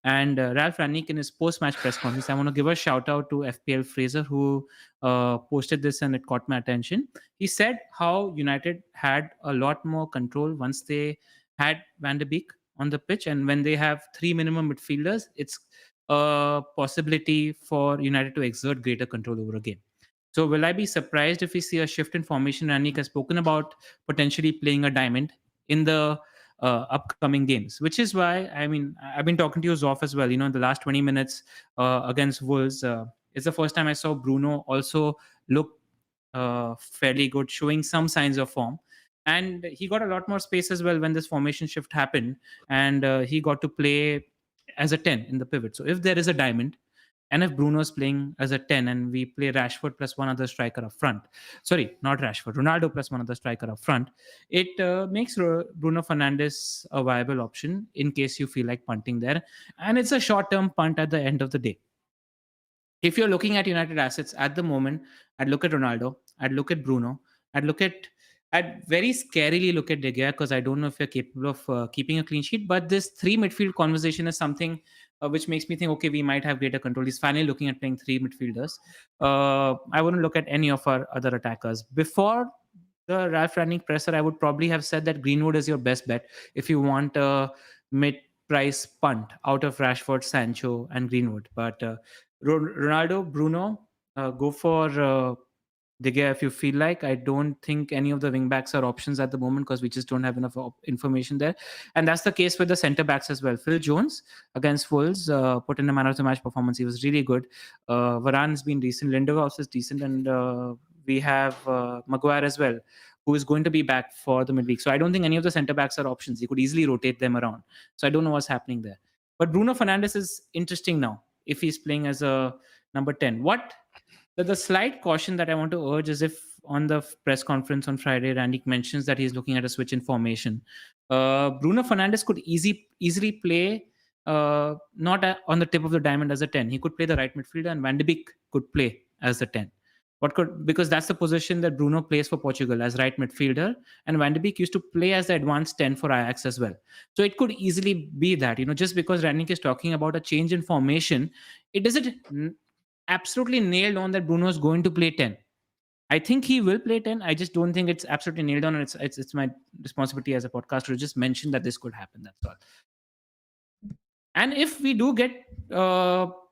And Ralph Rangnick in his post-match press conference, I want to give a shout out to FPL Fraser who posted this and it caught my attention. He said how United had a lot more control once they had Van de Beek on the pitch, and when they have three minimum midfielders, it's a possibility for United to exert greater control over a game. So will I be surprised if we see a shift in formation? Rangnick has spoken about potentially playing a diamond in the upcoming games, which is why, I mean, I've been talking to you, Zoph, as well. In the last 20 minutes against Wolves, it's the first time I saw Bruno also look fairly good, showing some signs of form. And he got a lot more space as well when this formation shift happened, and he got to play as a 10 in the pivot. So if there is a diamond, and if Bruno's playing as a 10 and we play Rashford plus one other striker up front, sorry, not Rashford, Ronaldo plus one other striker up front, it makes Bruno Fernandes a viable option in case you feel like punting there. And it's a short term punt at the end of the day. If you're looking at United assets at the moment, I'd look at Ronaldo, I'd look at Bruno, I'd very scarily look at De Gea because I don't know if you're capable of keeping a clean sheet. But this three midfield conversation is something which makes me think, okay, we might have greater control. He's finally looking at playing three midfielders. I wouldn't look at any of our other attackers. Before the Ralph Rangnick presser, I would probably have said that Greenwood is your best bet if you want a mid-price punt out of Rashford, Sancho, and Greenwood. But Ronaldo, Bruno, go for De Gea if you feel like. I don't think any of the wing backs are options at the moment because we just don't have enough information there. And that's the case with the centre backs as well. Phil Jones against Wolves put in a man of the match performance. He was really good. Varane's been decent. Lindelof is decent. And we have Maguire as well, who is going to be back for the midweek. So I don't think any of the centre backs are options. You could easily rotate them around. So I don't know what's happening there. But Bruno Fernandes is interesting now if he's playing as a number 10. The slight caution that I want to urge is if on the press conference on Friday, Randy mentions that he's looking at a switch in formation. Bruno Fernandes could easily play not on the tip of the diamond as a 10. He could play the right midfielder and Van de Beek could play as the 10. Because that's the position that Bruno plays for Portugal as right midfielder, and Van de Beek used to play as the advanced 10 for Ajax as well. So it could easily be that, just because Rannick is talking about a change in formation, it doesn't absolutely nailed on that Bruno is going to play 10. I think he will play 10. I just don't think it's absolutely nailed on, and it's my responsibility as a podcaster to just mention that this could happen. That's all. And if we do get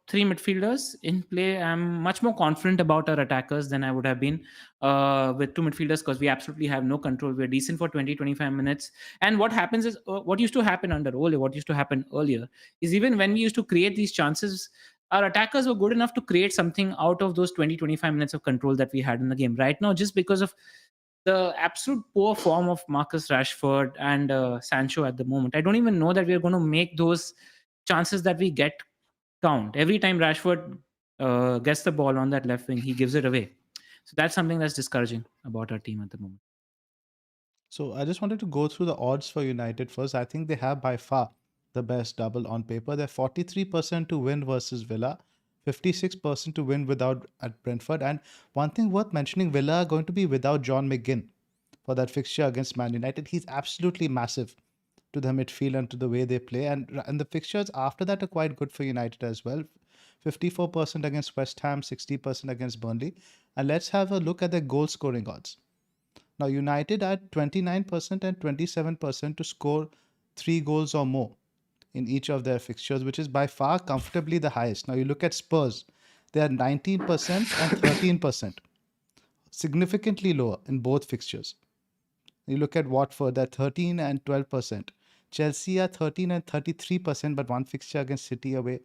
three midfielders in play, I'm much more confident about our attackers than I would have been with two midfielders because we absolutely have no control. We're decent for 20-25 minutes. And what happens is, what used to happen under Ole, what used to happen earlier, is even when we used to create these chances, our attackers were good enough to create something out of those 20-25 minutes of control that we had in the game. Right now, just because of the absolute poor form of Marcus Rashford and Sancho at the moment, I don't even know that we're going to make those chances that we get count. Every time Rashford gets the ball on that left wing, he gives it away. So that's something that's discouraging about our team at the moment. So I just wanted to go through the odds for United first. I think they have by far the best double on paper. They're 43% to win versus Villa, 56% to win without at Brentford. And one thing worth mentioning, Villa are going to be without John McGinn for that fixture against Man United. He's absolutely massive to the midfield and to the way they play. And the fixtures after that are quite good for United as well. 54% against West Ham, 60% against Burnley. And let's have a look at their goal scoring odds. Now, United at 29% and 27% to score 3 goals or more. in each of their fixtures, which is by far comfortably the highest. Now you look at Spurs, they are 19% and 13%, significantly lower in both fixtures. You look at Watford, they're 13 and 12%. Chelsea are 13 and 33%, but one fixture against City away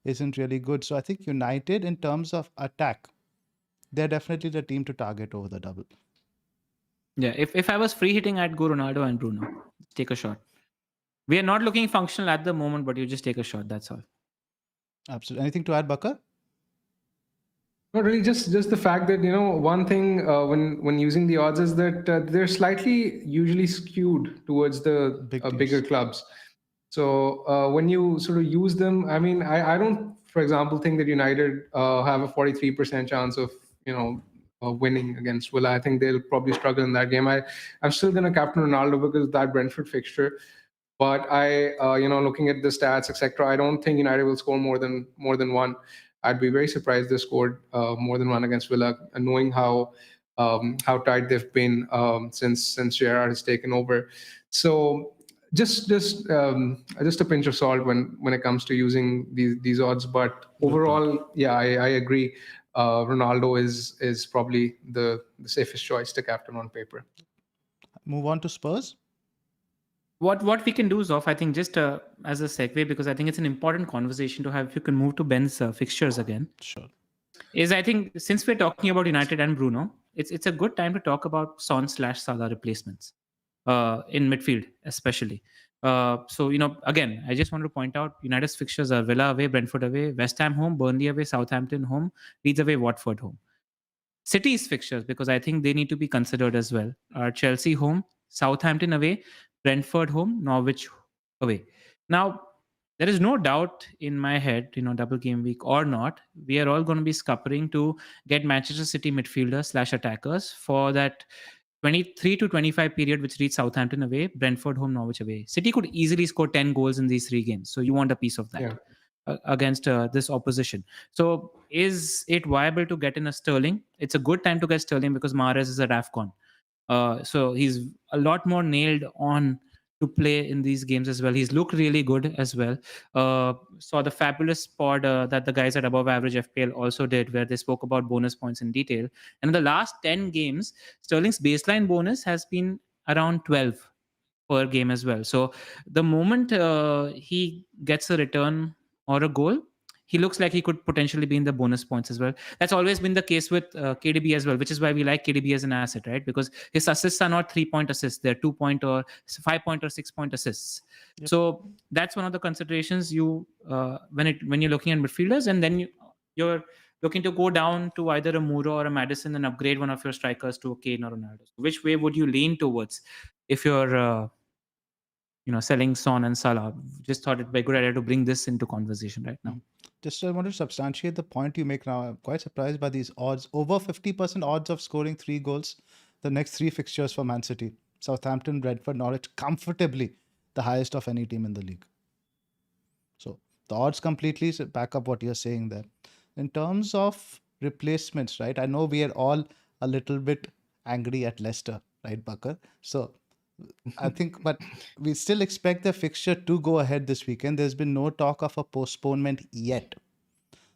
isn't really good. So I think United, in terms of attack, they're definitely the team to target over the double. Yeah, if I was free hitting, I'd go Ronaldo and Bruno. Take a shot. We are not looking functional at the moment, but you just take a shot. That's all. Absolutely. Anything to add, Bakar? Not really, just the fact that one thing when using the odds is that they're slightly usually skewed towards the bigger clubs. So when you sort of use them, I mean, I don't, for example, think that United have a 43% chance of winning against Villa. I think they'll probably struggle in that game. I'm still going to captain Ronaldo because of that Brentford fixture. But looking at the stats, etc., I don't think United will score more than one. I'd be very surprised if they scored more than one against Villa, knowing how tight they've been since Gerrard has taken over. So just a pinch of salt when it comes to using these odds. But overall, yeah, I agree. Ronaldo is probably the safest choice to captain on paper. Move on to Spurs. What we can do, Zoph, I think just as a segue, because I think it's an important conversation to have. If you can move to Ben's fixtures again, Sure. Is I think since we're talking about United and Bruno, it's a good time to talk about Son/Salah replacements in midfield, especially. So again, I just want to point out United's fixtures are Villa away, Brentford away, West Ham home, Burnley away, Southampton home, Leeds away, Watford home. City's fixtures, because I think they need to be considered as well, are Chelsea home, Southampton away, Brentford home, Norwich away. Now, there is no doubt in my head, double game week or not, we are all going to be scuppering to get Manchester City midfielders/attackers for that 23 to 25 period, which reads Southampton away, Brentford home, Norwich away. City could easily score 10 goals in these 3 games. So you want a piece of that. Yeah. Against this opposition. So is it viable to get in a Sterling? It's a good time to get Sterling because Mahrez is at AFCON. So he's a lot more nailed on to play in these games as well. He's looked really good as well. Saw the fabulous pod that the guys at Above Average FPL also did, where they spoke about bonus points in detail. And in the last 10 games, Sterling's baseline bonus has been around 12 per game as well. So the moment he gets a return or a goal, he looks like he could potentially be in the bonus points as well. That's always been the case with KDB as well, which is why we like KDB as an asset, right? Because his assists are not 3-point assists; they're 2-point or 5-point or 6-point assists. Yep. So that's one of the considerations you when you're looking at midfielders, and then you're looking to go down to either a Moura or a Maddison and upgrade one of your strikers to a Kane or Ronaldo. Which way would you lean towards if you're selling Son and Salah? Just thought it'd be a good idea to bring this into conversation right now. Just I want to substantiate the point you make now. I'm quite surprised by these odds. Over 50% odds of scoring 3 goals the next 3 fixtures for Man City. Southampton, Brentford, Norwich, comfortably the highest of any team in the league. So the odds completely back up what you're saying there. In terms of replacements, right? I know we are all a little bit angry at Leicester, right, Bakar? So I think, but we still expect the fixture to go ahead this weekend. There's been no talk of a postponement yet.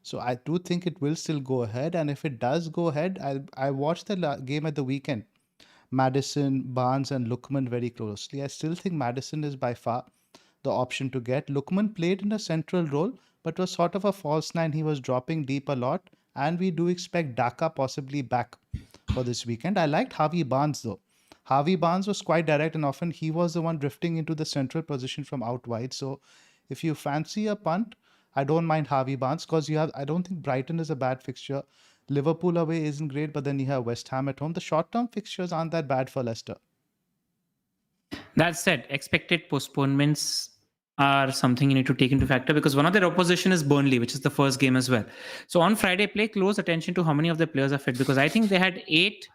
So I do think it will still go ahead. And if it does go ahead, I watched the game at the weekend. Maddison, Barnes and Lookman very closely. I still think Maddison is by far the option to get. Lookman played in a central role, but was sort of a false nine. He was dropping deep a lot. And we do expect Daka possibly back for this weekend. I liked Harvey Barnes though. Harvey Barnes was quite direct and often he was the one drifting into the central position from out wide. So if you fancy a punt, I don't mind Harvey Barnes because I don't think Brighton is a bad fixture. Liverpool away isn't great, but then you have West Ham at home. The short-term fixtures aren't that bad for Leicester. That said, expected postponements are something you need to take into factor because one of their opposition is Burnley, which is the first game as well. So on Friday, pay close attention to how many of the players are fit because I think they had 8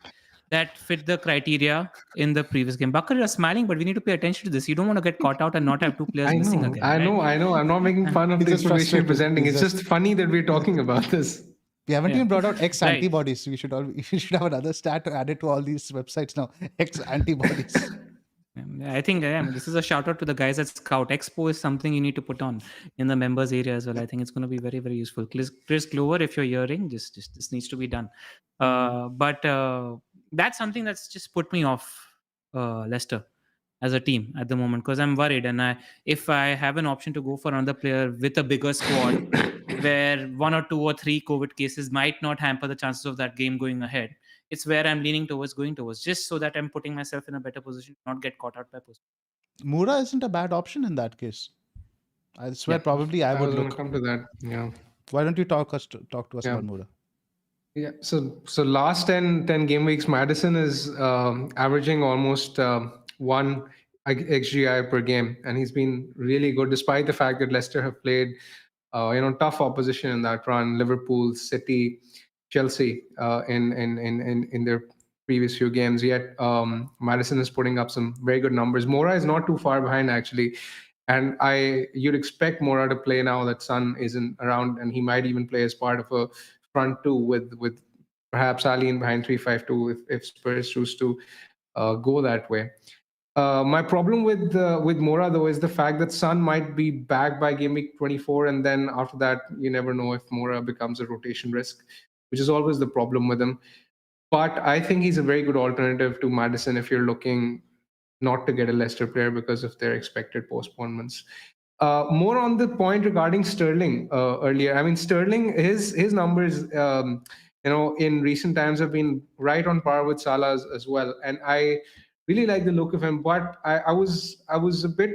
that fit the criteria in the previous game. Bakar, you're smiling, but we need to pay attention to this. You don't want to get caught out and not have 2 players missing again. I know. I'm not making fun of the information you're presenting. It's just funny that we're talking about this. We haven't even brought out X antibodies. We should have another stat to add it to all these websites now. X antibodies. I think this is a shout out to the guys at Scout. Expo is something you need to put on in the members area as well. I think it's going to be very, very useful. Chris Glover, if you're hearing, just this needs to be done. But that's something that's just put me off Leicester as a team at the moment, because I'm worried. And if I have an option to go for another player with a bigger squad, where 1 or 2 or 3 COVID cases might not hamper the chances of that game going ahead, it's where I'm leaning towards going towards, just so that I'm putting myself in a better position to not get caught out by post. Mura isn't a bad option in that case. I swear, Yeah. probably I I would was going to look. come to that. Yeah. Why don't you talk to us Yeah. about Mura? Yeah. So last 10 game weeks, Madison is averaging almost 1 XGI per game, and he's been really good despite the fact that Leicester have played tough opposition in that run: Liverpool, City, Chelsea in their previous few games. Yet Madison is putting up some very good numbers. Mora is not too far behind actually, and you'd expect Mora to play now that Son isn't around, and he might even play as part of a front two with perhaps Ali in behind 3-5-2 if Spurs choose to go that way. My problem with Mora though is the fact that Son might be back by game week 24, and then after that you never know if Mora becomes a rotation risk, which is always the problem with him. But I think he's a very good alternative to Madison if you're looking not to get a Leicester player because of their expected postponements. More on the point regarding Sterling earlier. I mean, Sterling, his numbers, in recent times have been right on par with Salah's as well, and I really like the look of him. But I was a bit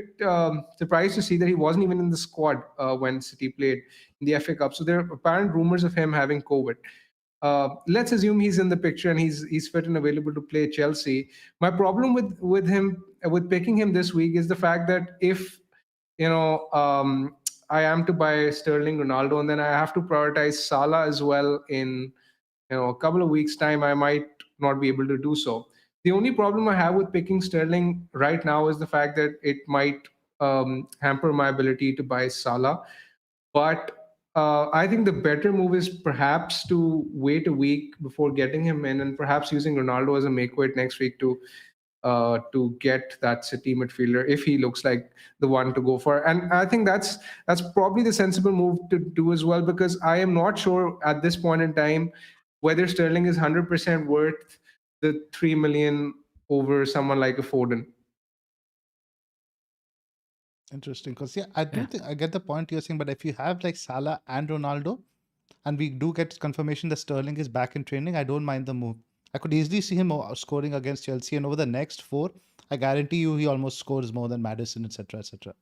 surprised to see that he wasn't even in the squad when City played in the FA Cup. So there are apparent rumors of him having COVID. Let's assume he's in the picture and he's fit and available to play Chelsea. My problem with him with picking him this week is the fact that if I am to buy Sterling, Ronaldo, and then I have to prioritize Salah as well in a couple of weeks' time, I might not be able to do so. The only problem I have with picking Sterling right now is the fact that it might hamper my ability to buy Salah. But I think the better move is perhaps to wait a week before getting him in, and perhaps using Ronaldo as a make weight next week to get that City midfielder if he looks like the one to go for. And I think that's probably the sensible move to do as well, because I am not sure at this point in time whether Sterling is 100% worth the 3 million over someone like a Foden. Interesting, because I do think I get the point you're saying, but if you have like Salah and Ronaldo, and we do get confirmation that Sterling is back in training, I don't mind the move. I could easily see him scoring against Chelsea, and over the next 4, I guarantee you he almost scores more than Madison, etc., etc.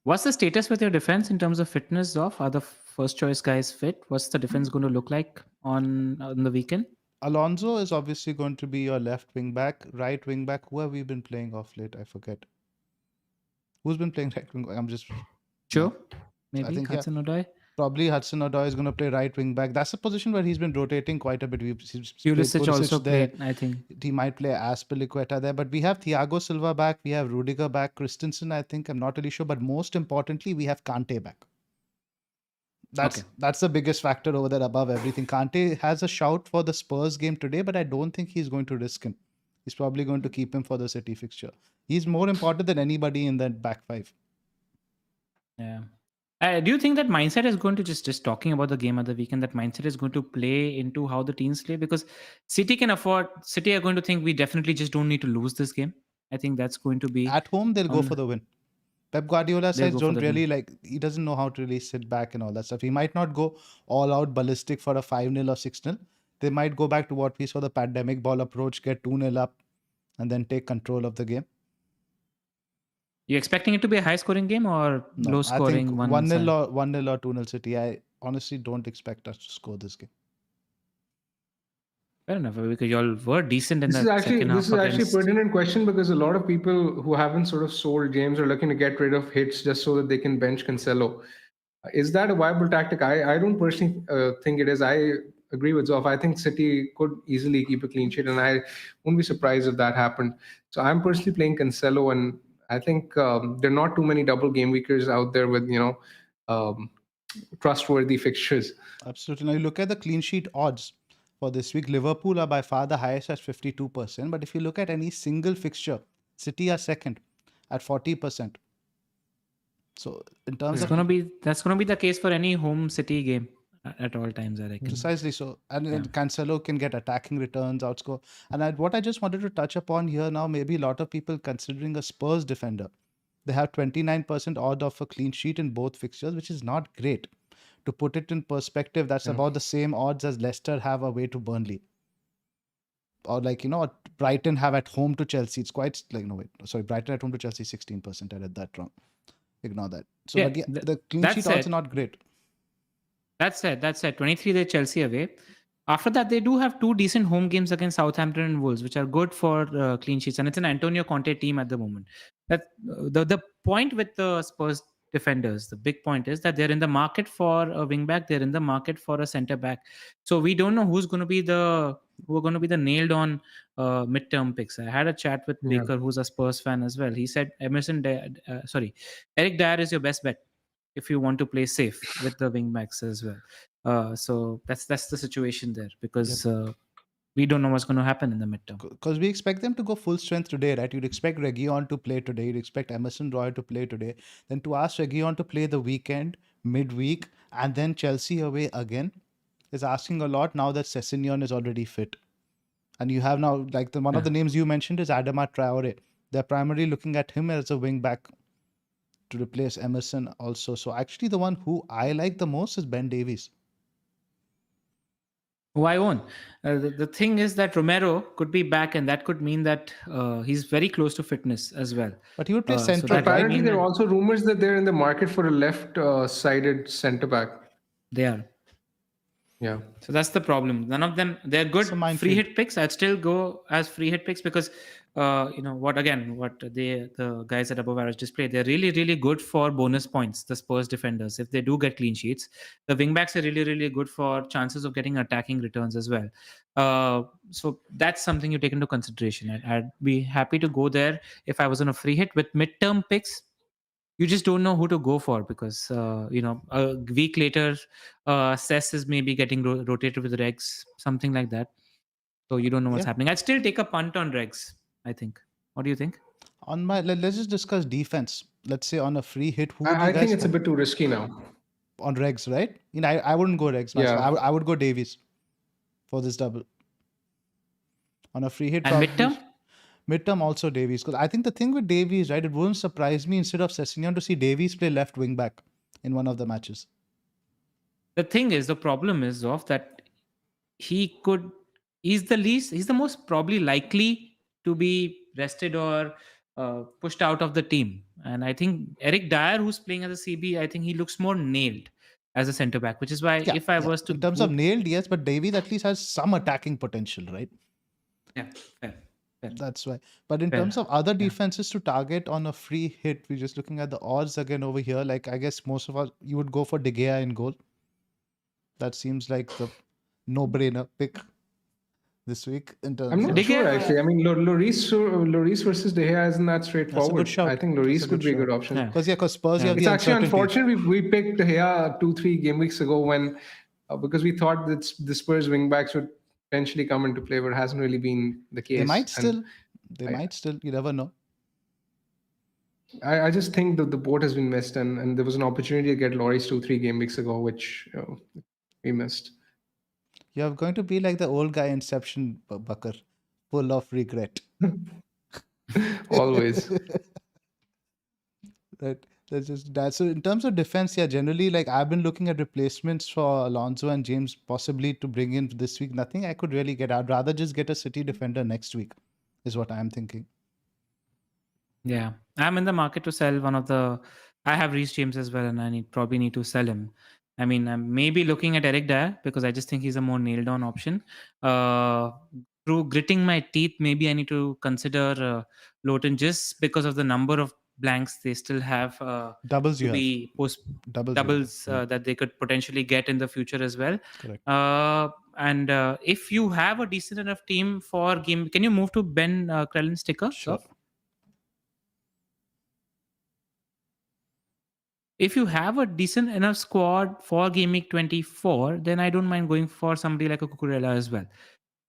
What's the status with your defense in terms of fitness, Zoph? Are the first choice guys fit? What's the defense going to look like on the weekend? Alonso is obviously going to be your left wing back, right wing back. Who have we been playing off late? I forget. Who's been playing right wing back? I'm just Sure. I Maybe think, Hudson-Odoi. probably Hudson-Odoi is going to play right wing back. That's a position where he's been rotating quite a bit. Pulisic also there. played, I think. He might play Aspilicueta there, but we have Thiago Silva back, we have Rudiger back, Christensen, I think, I'm not really sure, but most importantly, we have Kante back. That's the biggest factor over there above everything. Kante has a shout for the Spurs game today, but I don't think he's going to risk him. He's probably going to keep him for the City fixture. He's more important than anybody in that back five. Yeah. Do you think that mindset is going to just talking about the game of the weekend, that mindset is going to play into how the teams play? Because City are going to think we definitely just don't need to lose this game. I think that's going to be at home. They'll go for the win. Pep Guardiola says don't really he doesn't know how to really sit back and all that stuff. He might not go all out ballistic for a 5-0 or 6-0. They might go back to what we saw, the pandemic ball approach, get 2-0 up and then take control of the game. You expecting it to be a high scoring game or low scoring? I think 1-0 or 2-0 City. I honestly don't expect us to score this game. Fair enough, because you all were decent in This is actually a pertinent question, because a lot of people who haven't sort of sold James are looking to get rid of hits just so that they can bench Cancelo. Is that a viable tactic? I don't personally think it is. I agree with Zoph. I think City could easily keep a clean sheet, and I wouldn't be surprised if that happened. So I'm personally playing Cancelo, and I think there are not too many double game weekers out there with trustworthy fixtures. Absolutely. Now you look at the clean sheet odds for this week. Liverpool are by far the highest at 52%. But if you look at any single fixture City are second at 40%. So in terms That's of gonna be the case for any home City game at all times, I reckon. precisely so, and Yeah. Cancelo can get attacking returns, outscore. And what I just wanted to touch upon here now, maybe a lot of people considering a Spurs defender. They have 29% odd of a clean sheet in both fixtures, which is not great. To put it in perspective, that's Yeah. about the same odds as Leicester have away to Burnley. Or like, what Brighton have at home to Chelsea. It's quite like, no, wait, sorry, Brighton at home to Chelsea, 16%. I read that wrong. Ignore that. So, Yeah. but yeah, the clean That sheet odds are said, not great. That's it. 23 they Chelsea away. After that, they do have two decent home games against Southampton and Wolves, which are good for clean sheets. And it's an Antonio Conte team at the moment. That the point with the Spurs defenders, the big point is that they're in the market for a wing back. They're in the market for a center back. So we don't know who are going to be the nailed on midterm picks. I had a chat with Yeah. Baker, who's a Spurs fan as well. He said Eric Dyer is your best bet if you want to play safe with the wing backs as well. So that's the situation there because we don't know what's going to happen in the midterm. Because we expect them to go full strength today, right? You'd expect Reguilon to play today. You'd expect Emerson Royal to play today. Then to ask Reguilon to play the weekend, midweek, and then Chelsea away again is asking a lot now that Sessegnon is already fit. And you have now, like one of the names you mentioned is Adama Traore. They're primarily looking at him as a wing back to replace Emerson also. So actually the one who I like the most is Ben Davies. Who I own. The thing is that Romero could be back, and that could mean that he's very close to fitness as well. But he would play So central, that could right? Apparently, mean there are that also rumors that they're in the market for a left-sided centre back. they are. Yeah. So that's the problem. None of them, they're good It's a minefield. free hit picks. I'd still go as free hit picks because, what the guys at Above Average display, they're really, really good for bonus points, the Spurs defenders. If they do get clean sheets, the wingbacks are really, really good for chances of getting attacking returns as well. So that's something you take into consideration. I'd be happy to go there if I was on a free hit with midterm picks. You just don't know who to go for because a week later Cess is maybe getting rotated with Regs, something like that, so you don't know what's happening. I'd still take a punt on Regs, I think. What do you think? Let's just discuss defense. Let's say on a free hit, who would you I guys think it's a bit too risky now. on Regs, right? I wouldn't go Regs myself. Yeah. I would go Davies for this double. On a free hit, And midterm? Midterm also Davies. Because I think the thing with Davies, right, it wouldn't surprise me instead of Sessegnon to see Davies play left wing back in one of the matches. The thing is, the problem is of that he's the most probably likely to be rested or pushed out of the team. And I think Eric Dyer, who's playing as a CB, I think he looks more nailed as a centre back, which is why if I was to in terms of nailed, yes, but Davies at least has some attacking potential, right? yeah, fair. That's why. But in terms of other defenses to target on a free hit, we're just looking at the odds again over here. Like I guess most of us, you would go for De Gea in goal. That seems like the no-brainer pick this week. In terms I'm not of, sure actually. I mean, Lloris versus De Gea isn't that straightforward. shout. I think That's Lloris a could good be a good shout. option. Yeah. Because Spurs, you have It's the actually uncertainty. unfortunate we picked De Gea 2-3 game weeks ago when because we thought that the Spurs wing backs would potentially come into play, but it hasn't really been the case. They might And still. You never know. I just think that the boat has been missed, and there was an opportunity to get Lloris 2-3 game weeks ago, which we missed. You're going to be like the old guy Inception, Bakar, full of regret. Always. Right. That's just that. So in terms of defense, generally, like I've been looking at replacements for Alonso and James possibly to bring in this week. Nothing I could really get. I'd rather just get a City defender next week, is what I'm thinking. Yeah, I'm in the market to sell one of the. I have Reece James as well, and I probably need to sell him. I mean, I'm maybe looking at Eric Dyer because I just think he's a more nailed on option. Through gritting my teeth, maybe I need to consider Lowton just because of the number of blanks they still have Doubles to you be doubles that they could potentially get in the future as well. Correct. And if you have a decent enough team for game, can you move to Ben Krellin's sticker? Sure. Zoph? If you have a decent enough squad for Gameweek 24, then I don't mind going for somebody like a Cucurella as well.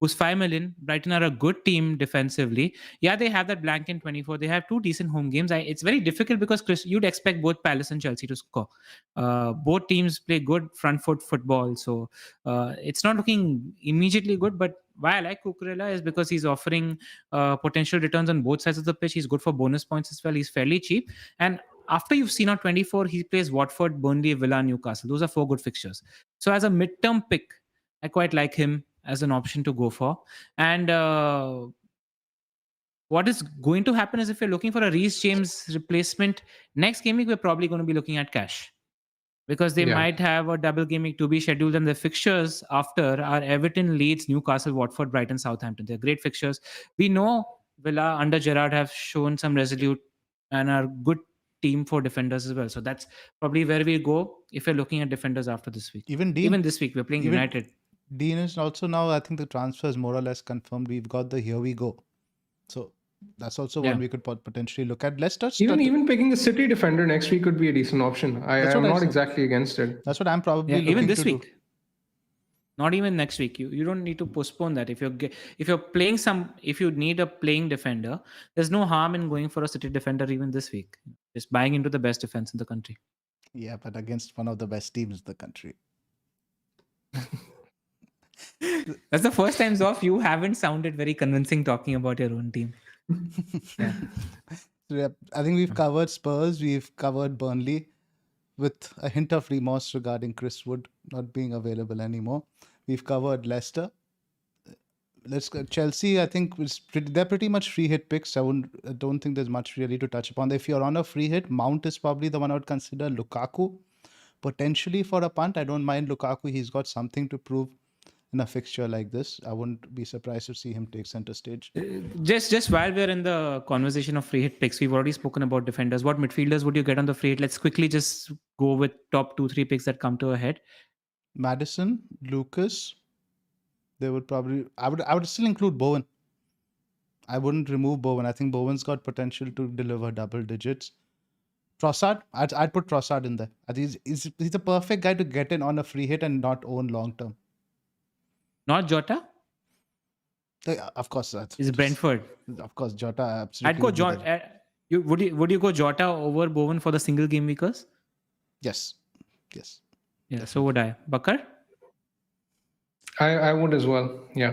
who's 5 million. Brighton are a good team defensively. Yeah, they have that blank in 24. They have two decent home games. It's very difficult because Chris, you'd expect both Palace and Chelsea to score. Both teams play good front foot football. So it's not looking immediately good. But why I like Cucurella is because he's offering potential returns on both sides of the pitch. He's good for bonus points as well. He's fairly cheap. And after you've seen on 24, he plays Watford, Burnley, Villa, Newcastle. Those are four good fixtures. So as a midterm pick, I quite like him as an option to go for. And what is going to happen is if you're looking for a Reece James replacement, next game week, we're probably going to be looking at cash because they Yeah. might have a double game week to be scheduled. And the fixtures after are Everton, Leeds, Newcastle, Watford, Brighton, Southampton. They're great fixtures. We know Villa under Gerrard have shown some resolute and are good team for defenders as well. So that's probably where we go if you're looking at defenders after this week. Even Dean, Even this week, we're playing United. Dean is also now, I think the transfer is more or less confirmed. We've got the here we go. So that's also one we could potentially look at. Let's touch even picking a City defender next week could be a decent option. I'm not exactly against it. That's what I'm probably looking even this to week. Not even next week. You don't need to postpone that. If you're playing if you need a playing defender, there's no harm in going for a City defender even this week. Just buying into the best defense in the country. Yeah, but against one of the best teams in the country. That's the first time, Zoph, you haven't sounded very convincing talking about your own team. Yeah. I think we've covered Spurs, we've covered Burnley with a hint of remorse regarding Chris Wood not being available anymore. We've covered Leicester. Let's go Chelsea. I think they're pretty much free hit picks. I don't think there's much really to touch upon. If you're on a free hit, Mount is probably the one I would consider. Lukaku, potentially for a punt. I don't mind Lukaku. He's got something to prove in a fixture like this. I wouldn't be surprised to see him take center stage. Just while we're in the conversation of free hit picks, we've already spoken about defenders. What midfielders would you get on the free hit? Let's quickly just go with top 2-3 picks that come to a head. Maddison, Lucas. They would probably. I would still include Bowen. I wouldn't remove Bowen. I think Bowen's got potential to deliver double digits. Trossard, I'd put Trossard in there. I think he's the perfect guy to get in on a free hit and not own long term. Not Jota? Of course, that's is Brentford. Of course, Jota. Absolutely. I'd go Jota. Would you go Jota over Bowen for the single game weekers? Yes. Yeah. Definitely. So would I. Bakar? I would as well. Yeah.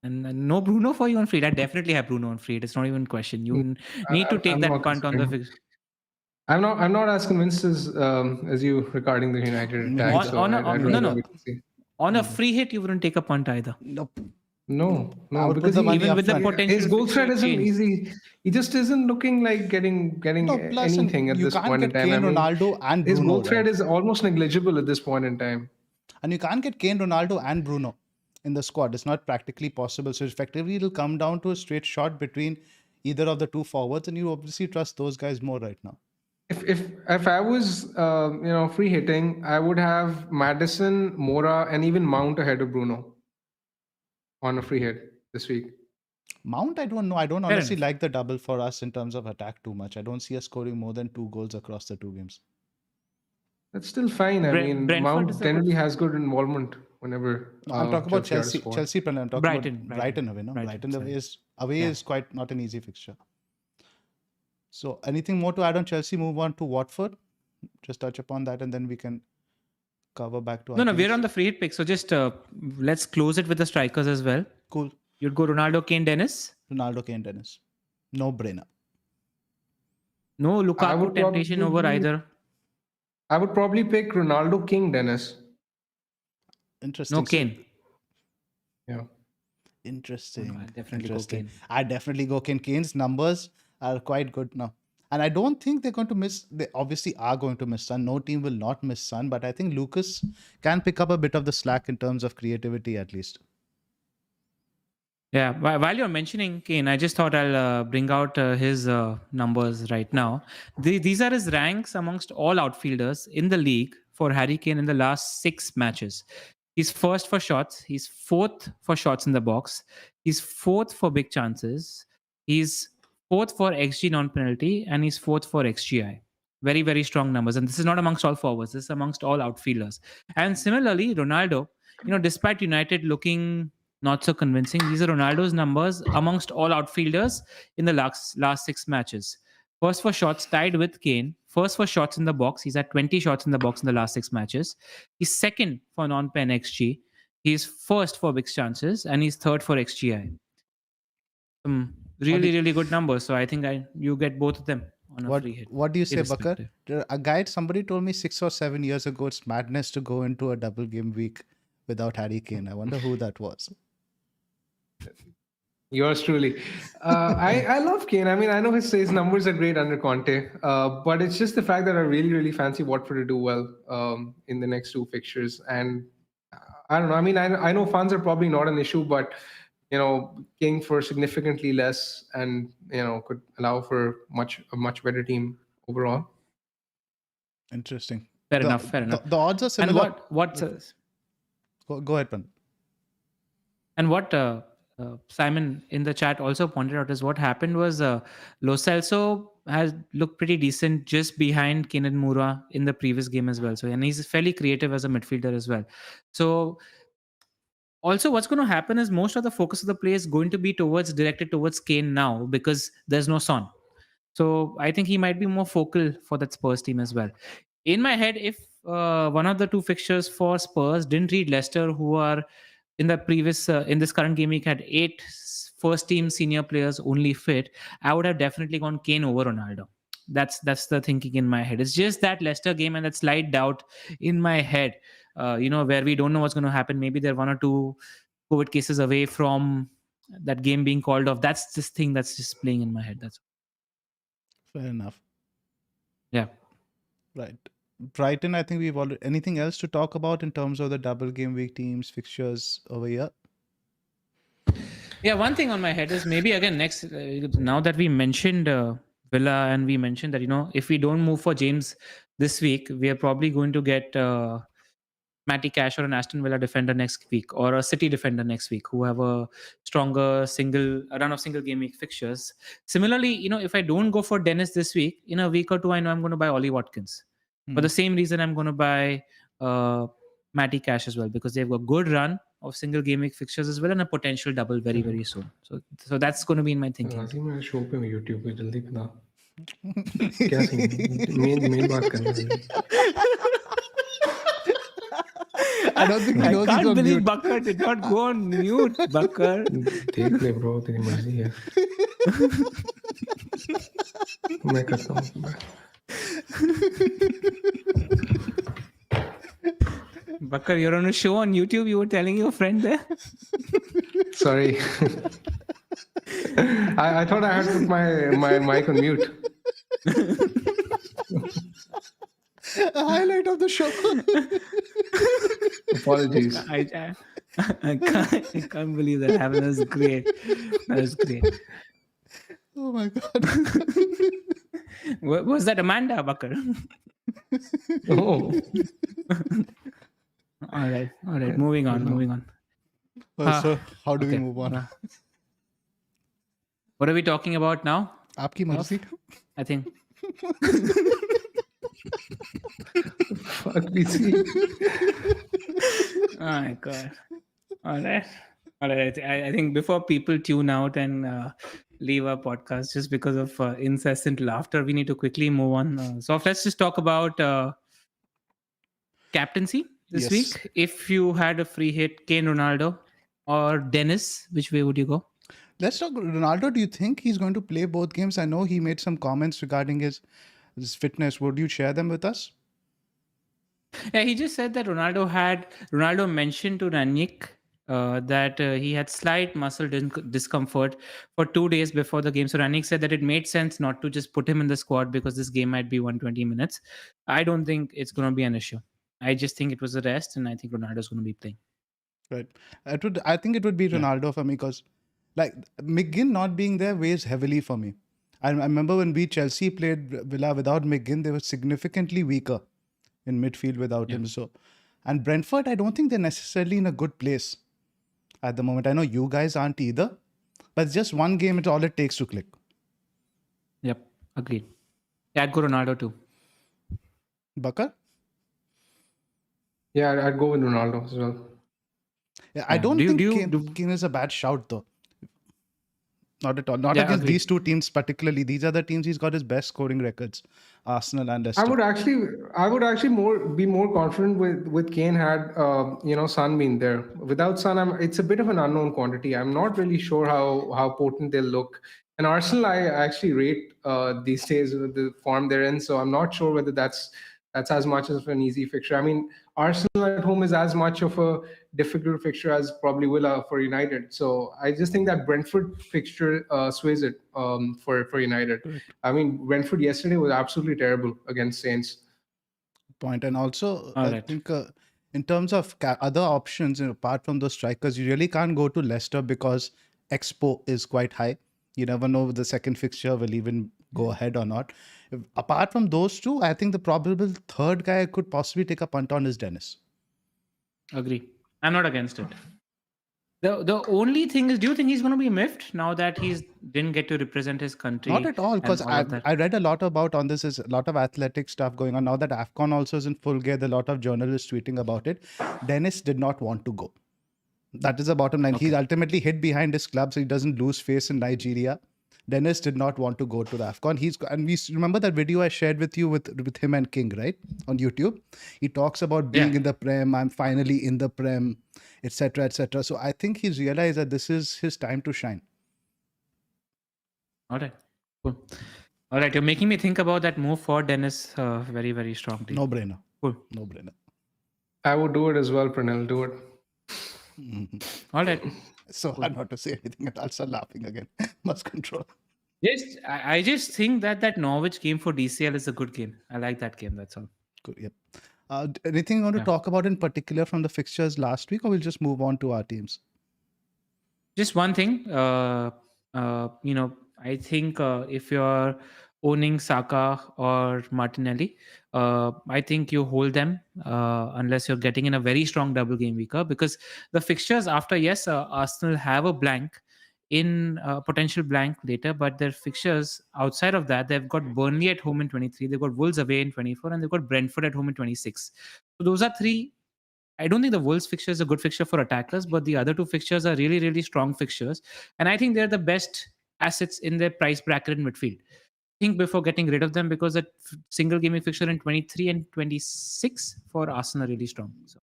And no Bruno for you on free. I definitely have Bruno on free. It's not even a question. You need to take that punt on the fix. I'm not as convinced as you regarding the United attack. On a free hit, you wouldn't take a punt either. Nope. No, because even with the potential, his goal threat isn't easy. He just isn't looking like getting anything at this point in time. Ronaldo and Bruno, his goal threat is almost negligible at this point in time. And you can't get Kane, Ronaldo, and Bruno in the squad. It's not practically possible. So effectively, it'll come down to a straight shot between either of the two forwards, and you obviously trust those guys more right now. If I was free hitting, I would have Maddison, Mora, and even Mount ahead of Bruno on a free hit this week. Mount, I don't know. I don't honestly like the double for us in terms of attack too much. I don't see us scoring more than 2 goals across the 2 games. That's still fine. Brentford Mount generally has good involvement whenever. I'm talking about Chelsea. I'm talking Brighton. about Brighton away. No, Brighton away is quite not an easy fixture. So, anything more to add on Chelsea? Move on to Watford. Just touch upon that, and then we can cover back to. No, we're on the free hit pick. So just let's close it with the strikers as well. Cool. You'd go Ronaldo, Kane, Dennis. Ronaldo, Kane, Dennis. No brainer. No Lukaku temptation over either. I would probably pick Ronaldo, King, Dennis. Interesting. No Kane. Yeah. Interesting. I'd definitely go Kane. I'd definitely go Kane. Kane's numbers are quite good now. And I don't think they're going to miss. They obviously are going to miss Son. No team will not miss Son. But I think Lucas can pick up a bit of the slack in terms of creativity at least. Yeah, while you're mentioning Kane, I just thought I'll bring out his numbers right now. These are his ranks amongst all outfielders in the league for Harry Kane in the last 6 matches. He's first for shots. He's 4th for shots in the box. He's 4th for big chances. He's 4th for XG non-penalty. And he's 4th for XGI. Very, very strong numbers. And this is not amongst all forwards. This is amongst all outfielders. And similarly, Ronaldo, despite United looking not so convincing. These are Ronaldo's numbers amongst all outfielders in the last 6 matches. First for shots, tied with Kane. First for shots in the box. He's had 20 shots in the box in the last 6 matches. He's second for non-pen XG. He's first for big chances, and he's third for XGI. Really, really good numbers. So I think you get both of them on a free hit. What do you say, Bakar? irrespective. Somebody told me 6 or 7 years ago, it's madness to go into a double game week without Harry Kane. I wonder who that was. Yours truly. I love Kane. I mean, I know his numbers are great under Conte, but it's just the fact that I really, really fancy Watford to do well in the next 2 fixtures. And I don't know. I mean, I know funds are probably not an issue, but King for significantly less, and could allow for a much better team overall. Interesting. Fair enough. The odds are similar. And what Go ahead, Pan. And what Simon in the chat also pointed out is what happened was Lo Celso has looked pretty decent just behind Kane and Moura in the previous game as well. So, and he's fairly creative as a midfielder as well. So also what's going to happen is most of the focus of the play is going to be directed towards Kane now because there's no Son. So I think he might be more focal for that Spurs team as well. In my head, if one of the 2 fixtures for Spurs didn't read Leicester, who are in the previous in this current game week had 8 first team senior players only fit, I would have definitely gone Kane over Ronaldo. That's the thinking in my head. It's just that Leicester game and that slight doubt in my head, where we don't know what's going to happen. Maybe they're 1 or 2 COVID cases away from that game being called off. That's this thing that's just playing in my head. That's fair enough. Yeah. Right. Brighton, I think we've already... Anything else to talk about in terms of the double game week teams, fixtures over here? Yeah, one thing on my head is maybe again next, now that we mentioned Villa and we mentioned that, if we don't move for James this week, we are probably going to get Matty Cash or an Aston Villa defender next week or a City defender next week who have a stronger run of single game week fixtures. Similarly, if I don't go for Dennis this week, in a week or 2, I know I'm going to buy Ollie Watkins. For the same reason, I'm going to buy Matty Cash as well because they've got a good run of single game week fixtures as well and a potential double very, very soon. So that's going to be in my thinking. I don't think he knows. I can't believe Bakar did not go on mute. Bakar. देख ले bro, तेरी मर्जी है. मैं करता हूँ. Bakar, you're on a show on YouTube. You were telling your friend there. Sorry. I thought I had to put my mic on mute. A highlight of the show. Apologies. I can't believe that happened. That was great. That was great. Oh my God. Was that Amanda, Bakar? Oh. All right. Moving on. So how do we move on? What are we talking about now? Aapki marzi. I think. Fuck BC. Oh my God. All right. I think before people tune out and leave our podcast just because of incessant laughter, we need to quickly move on. So let's just talk about captaincy this week. If you had a free hit, Kane, Ronaldo, or Dennis, which way would you go? Let's talk Ronaldo. Do you think he's going to play both games? I know he made some comments regarding his fitness. Would you share them with us? Yeah, he just said that Ronaldo mentioned to Ranić that he had slight muscle discomfort for 2 days before the game. So Ranić said that it made sense not to just put him in the squad because this game might be 120 minutes. I don't think it's going to be an issue. I just think it was a rest, and I think Ronaldo's going to be playing. Right. I think it would be Ronaldo for me because, like, McGinn not being there weighs heavily for me. I remember when Chelsea played Villa without McGinn, they were significantly weaker in midfield without him. So, and Brentford, I don't think they're necessarily in a good place at the moment. I know you guys aren't either, but it's just one game. It's all it takes to click. Yep, agreed. Yeah, I'd go Ronaldo too. Bakar? Yeah, I'd go with Ronaldo as well. I Yeah. don't Do you think do you do? Kane is a bad shout though. Not at all. Not Yeah, against agreed. these two teams particularly. These are the teams he's got his best scoring records: Arsenal and I Leicester. would actually, I would actually be more confident with Kane had Son been there. Without Son, it's a bit of an unknown quantity. I'm not really sure how potent they'll look. And Arsenal, I actually rate these days with the form they're in. So I'm not sure whether that's as much of an easy fixture. I mean, Arsenal at home is as much of a difficult fixture as probably Villa for United. So I just think that Brentford fixture sways it for United. Correct. I mean, Brentford yesterday was absolutely terrible against Saints. Point. And also, All I right. think in terms of other options, apart from those strikers, you really can't go to Leicester because Expo is quite high. You never know if the second fixture will even go ahead or not. Apart from those two, I think the probable third guy I could possibly take a punt on is Dennis. Agree. I'm not against it. The only thing is, do you think he's going to be miffed now that he's didn't get to represent his country Not at all, and because all of that? I read a lot about on this. Is a lot of athletic stuff going on now that AFCON also is in full gear. There are a lot of journalists tweeting about it. Dennis did not want to go. That is the bottom line. He ultimately hid behind his club so he doesn't lose face in Nigeria. Dennis did not want to go to the AFCON. And we remember that video I shared with you with him and King, right? On YouTube. He talks about being Yeah. in the Prem. I'm finally in the Prem, etc., etc. So I think he's realized that this is his time to shine. All right. Cool. All right. You're making me think about that move for Dennis very, very strongly. No brainer. Cool. No brainer. I would do it as well, Pranil. Do it. All right. So hard not to say anything. I'll start laughing again. Must control. Just I just think that Norwich game for DCL is a good game. I like that game. That's all. Good. Yep. Anything you want to Yeah. talk about in particular from the fixtures last week, or we'll just move on to our teams? Just one thing. I think if you're owning Saka or Martinelli, I think you hold them unless you're getting in a very strong double game week, because the fixtures after, yes, Arsenal have a blank in potential blank later, but their fixtures outside of that, they've got Burnley at home in 23, they've got Wolves away in 24, and they've got Brentford at home in 26. So those are three. I don't think the Wolves fixture is a good fixture for attackers, but the other two fixtures are really, really strong fixtures. And I think they're the best assets in their price bracket in midfield. Think before getting rid of them, because that single gaming fixture in 23 and 26 for Arsenal are really strong. So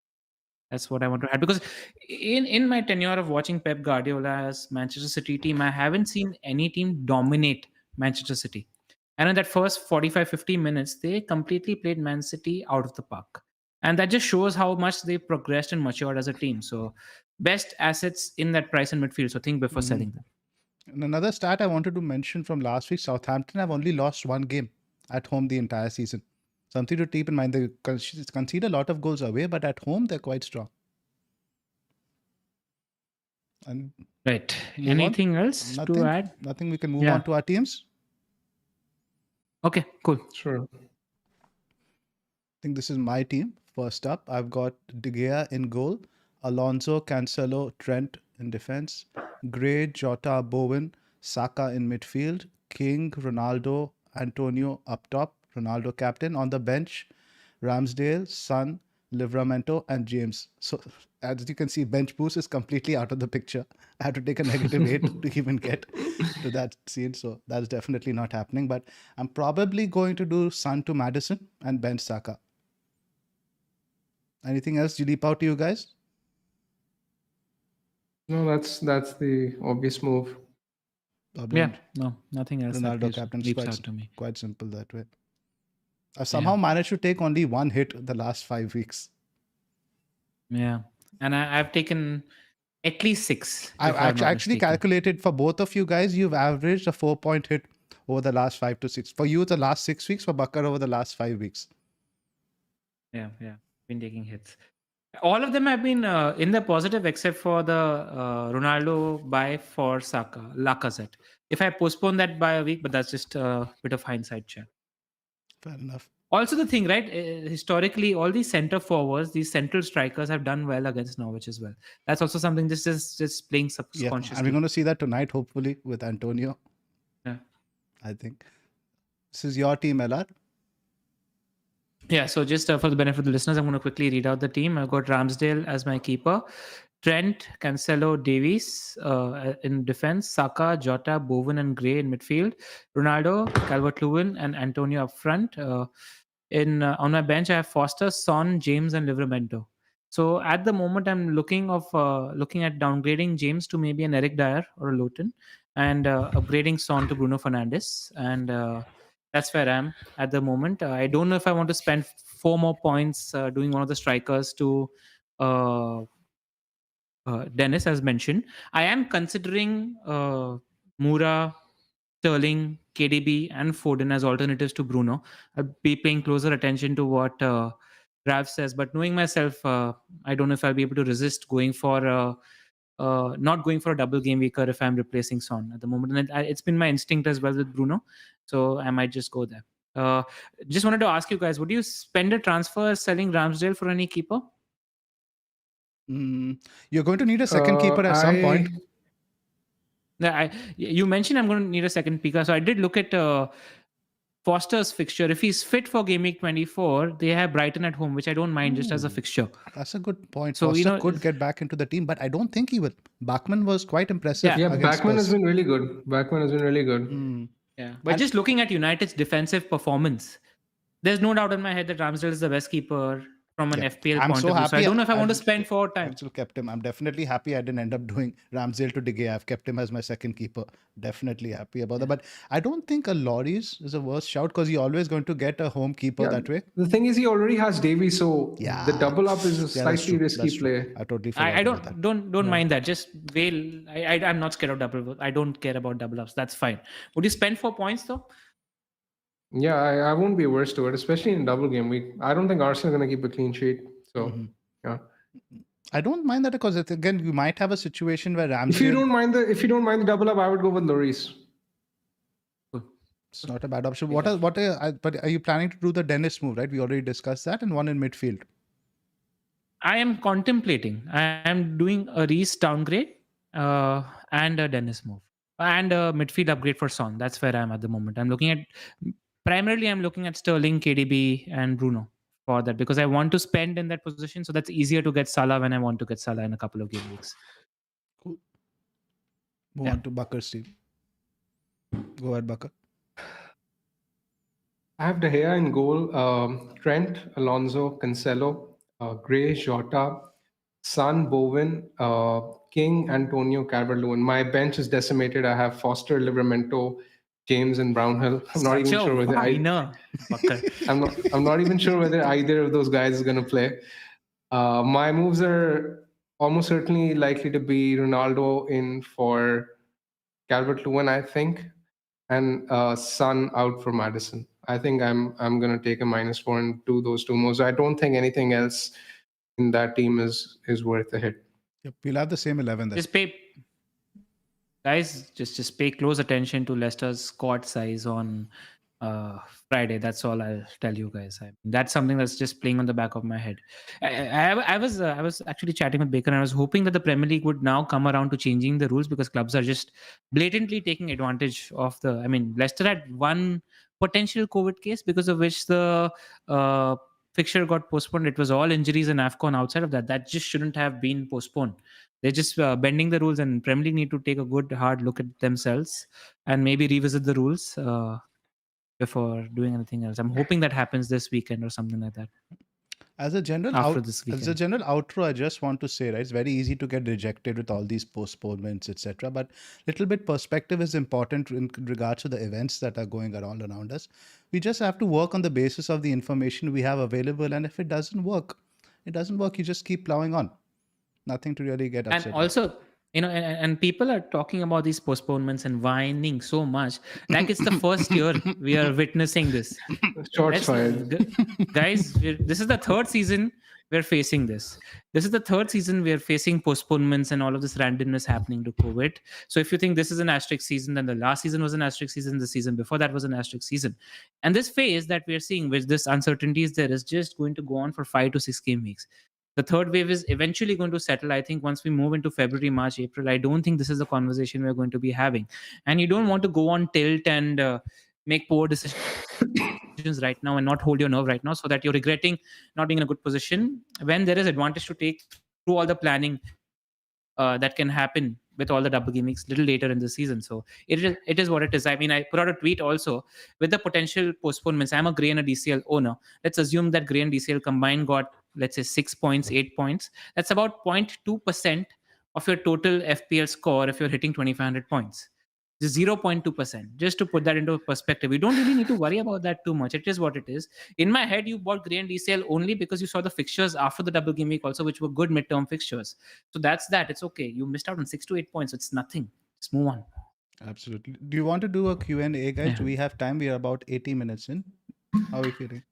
that's what I want to add. Because in my tenure of watching Pep Guardiola's Manchester City team, I haven't seen any team dominate Manchester City. And in that first 45, 50 minutes, they completely played Man City out of the park. And that just shows how much they progressed and matured as a team. So best assets in that price and midfield. So think before selling them. And another stat I wanted to mention from last week, Southampton have only lost one game at home the entire season. Something to keep in mind. They concede a lot of goals away, but at home they're quite strong. And Right. move on. Anything else to add? Nothing. We can move Yeah. on to our teams. Okay, cool. Sure. I think this is my team. First up, I've got De Gea in goal, Alonso, Cancelo, Trent in defense, Gray, Jota, Bowen, Saka in midfield, King, Ronaldo, Antonio up top, Ronaldo captain. On the bench, Ramsdale, Son, Livramento, and James. So as you can see, bench boost is completely out of the picture. I had to take a -8 to even get to that scene. So that's definitely not happening. But I'm probably going to do Son to Madison and bench Saka. Anything else to leap out to you guys? No, that's the obvious move. Probably Yeah, no, nothing else. that Ronaldo captain is leaps out to me. quite simple that way. I've somehow managed to take only one hit the last 5 weeks. Yeah, and I've taken at least 6. I've if I'm not actually mistaken. calculated for both of you guys, you've averaged a 4-point hit over the last 5 to 6. For you, the last 6 weeks. For Bakar, over the last 5 weeks. Yeah, been taking hits. All of them have been in the positive, except for the Ronaldo buy for Saka, Lacazette. If I postpone that by a week, but that's just a bit of hindsight check. Fair enough. Also, the thing, right? Historically, all these center forwards, these central strikers have done well against Norwich as well. That's also something just playing Yeah, subconsciously. and we're going to see that tonight, hopefully, with Antonio. Yeah. I think. This is your team, LR. Yeah, so just for the benefit of the listeners, I'm going to quickly read out the team. I've got Ramsdale as my keeper, Trent, Cancelo, Davies in defense, Saka, Jota, Bowen, and Gray in midfield, Ronaldo, Calvert-Lewin, and Antonio up front. On my bench, I have Foster, Son, James, and Livramento. So at the moment, I'm looking at downgrading James to maybe an Eric Dyer or a Luton, and upgrading Son to Bruno Fernandes, and that's where I am at the moment. I don't know if I want to spend 4 more points doing one of the strikers to Dennis, as mentioned. I am considering Moura, Sterling, KDB, and Foden as alternatives to Bruno. I'll be paying closer attention to what Ralph says, but knowing myself, I don't know if I'll be able to resist going for not going for a double game weaker if I'm replacing Son at the moment. And it's been my instinct as well with Bruno, so I might just go there. Just wanted to ask you guys: would you spend a transfer selling Ramsdale for any keeper? You're going to need a second keeper at some point. You mentioned I'm going to need a second keeper, so I did look at Foster's fixture. If he's fit for Game Week 24, they have Brighton at home, which I don't mind just as a fixture. That's a good point. So, Foster could get back into the team, but I don't think he will. Bachmann was quite impressive. Yeah, Bachmann has been really good. Yeah, but just looking at United's defensive performance, there's no doubt in my head that Ramsdale is the best keeper from an FPL point of view. So I don't know if I want to spend 4 times. I still kept him. I'm definitely happy I didn't end up doing Ramsdale to De Gea. I've kept him as my second keeper. Definitely happy about that. But I don't think a Lloris is a worse shout because you're always going to get a home keeper that way. The thing is, he already has Davies, so the double up is a slightly risky play. I totally forgot about that. Don't mind that. Just I'm not scared of double. I don't care about double ups. That's fine. Would you spend 4 points though? Yeah, I won't be averse to it, especially in double game week. I don't think Arsenal are going to keep a clean sheet. So, yeah. I don't mind that because again, you might have a situation where Ramsdale... If you don't mind the double up, I would go with Lloris. It's not a bad option. But are you planning to do the Dennis move, right? We already discussed that, and one in midfield. I am contemplating. I am doing a Reece downgrade and a Dennis move. And a midfield upgrade for Son. That's where I am at the moment. I'm looking at Sterling, KDB, and Bruno for that because I want to spend in that position. So that's easier to get Salah when I want to get Salah in a couple of game weeks. Cool. Move on to Bakar, Steve. Go ahead, Bakar. I have De Gea in goal. Trent, Alonso, Cancelo, Gray, Jota, Son, Bowen, King, Antonio, Calvert-Lewin. My bench is decimated. I have Foster, Livramento, James, and Brownhill. I'm not even sure whether I'm not even sure whether either of those guys is going to play. My moves are almost certainly likely to be Ronaldo in for Calvert-Lewin, I think, and Son out for Maddison. I think I'm going to take a -4 and do those 2 moves. I don't think anything else in that team is worth a hit. Yep, we'll have the same 11 then. Just pay close attention to Leicester's squad size on Friday. That's all I'll tell you guys. That's something that's just playing on the back of my head. I was actually chatting with Bakar and I was hoping that the Premier League would now come around to changing the rules because clubs are just blatantly taking advantage of Leicester had one potential COVID case because of which the fixture got postponed. It was all injuries and AFCON outside of that. That just shouldn't have been postponed. They're just bending the rules, and Premier League need to take a good hard look at themselves and maybe revisit the rules before doing anything else. I'm hoping that happens this weekend or something like that. As a general outro, I just want to say, right, it's very easy to get rejected with all these postponements, etc. But little bit perspective is important in regards to the events that are going around us. We just have to work on the basis of the information we have available, and if it doesn't work, you just keep plowing on. Nothing to really get upset. And also, and people are talking about these postponements and whining so much, like it's the first year we are witnessing this. Shots fired. Guys, this is the 3rd season we're facing this. This is the 3rd season we're facing postponements and all of this randomness happening to COVID. So if you think this is an asterisk season, then the last season was an asterisk season, the season before that was an asterisk season. And this phase that we're seeing with this uncertainty is just going to go on for 5 to 6 game weeks. The 3rd wave is eventually going to settle. I think once we move into February, March, April, I don't think this is a conversation we're going to be having. And you don't want to go on tilt and make poor decisions right now and not hold your nerve right now so that you're regretting not being in a good position when there is advantage to take through all the planning that can happen with all the double game weeks little later in the season. So it is what it is. I mean, I put out a tweet also with the potential postponements. I'm a Grey and a DCL owner. Let's assume that Grey and DCL combined got, let's say, 6 points, 8 points. That's about 0.2% of your total FPL score if you're hitting 2,500 points. Just 0.2%. Just to put that into perspective, you don't really need to worry about that too much. It is what it is. In my head, you bought Grey and DCL only because you saw the fixtures after the double game week also, which were good midterm fixtures. So that's that. It's okay. You missed out on 6 to 8 points. It's nothing. Just move on. Absolutely. Do you want to do a Q&A, guys? Yeah. Do we have time? We are about 80 minutes in. How are we feeling?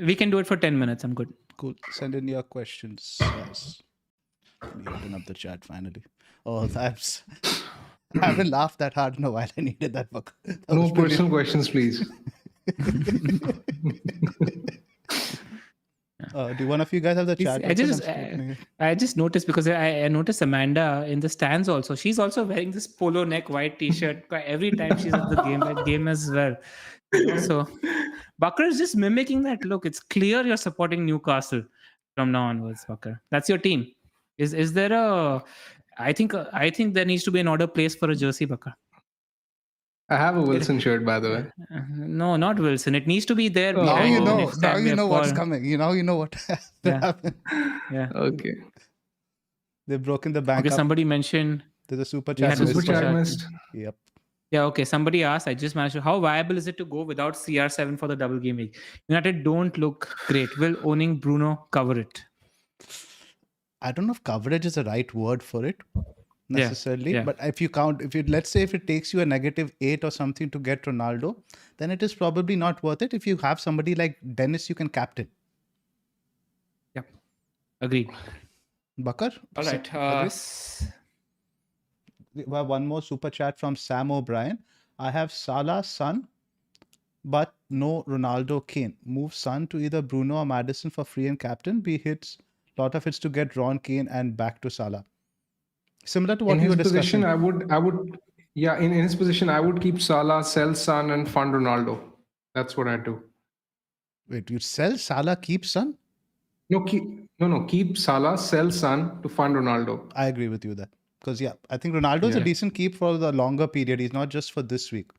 We can do it for 10 minutes. I'm good. Cool. Send in your questions. Yes. Let me open up the chat finally. Oh, that's... I haven't laughed that hard in a while. I needed that book. That No was brilliant. personal questions, please. Do one of you guys have the chat? I just noticed because I noticed Amanda in the stands also. She's also wearing this polo neck white t-shirt every time she's at the game as well. So Bakar is just mimicking that look. It's clear you're supporting Newcastle from now onwards, Bakar. That's your team. Is there a? I think there needs to be an order placed for a jersey, Bakar. I have a Wilson shirt, by the way. No, not Wilson. It needs to be there. Now you know. Next Now time you we know have what's Paul. coming. You know what happened. Yeah. Okay. They've broken the bank. Okay. Somebody mentioned There's a super we had chat. a super chat. missed. Yep. Yeah, okay. Somebody asked, I just managed to, how viable is it to go without CR7 for the double game week? United don't look great. Will owning Bruno cover it? I don't know if coverage is the right word for it necessarily, yeah. but if you let's say if it takes you a -8 or something to get Ronaldo, then it is probably not worth it. If you have somebody like Dennis, you can captain. Yep. Agreed. Bakar? All right. We have one more super chat from Sam O'Brien. I have Salah, Son, but no Ronaldo, Kane. Move Son to either Bruno or Maddison for free and captain. Lot of hits to get Ron, Kane, and back to Salah. Similar to what In you were his discussing. position, I would, yeah. In his position, I would keep Salah, sell Son, and fund Ronaldo. That's what I do. Wait, you sell Salah, keep Son? No, keep Salah, sell Son to fund Ronaldo. I agree with you there. Because, yeah, I think Ronaldo is a decent keep for the longer period. He's not just for this week.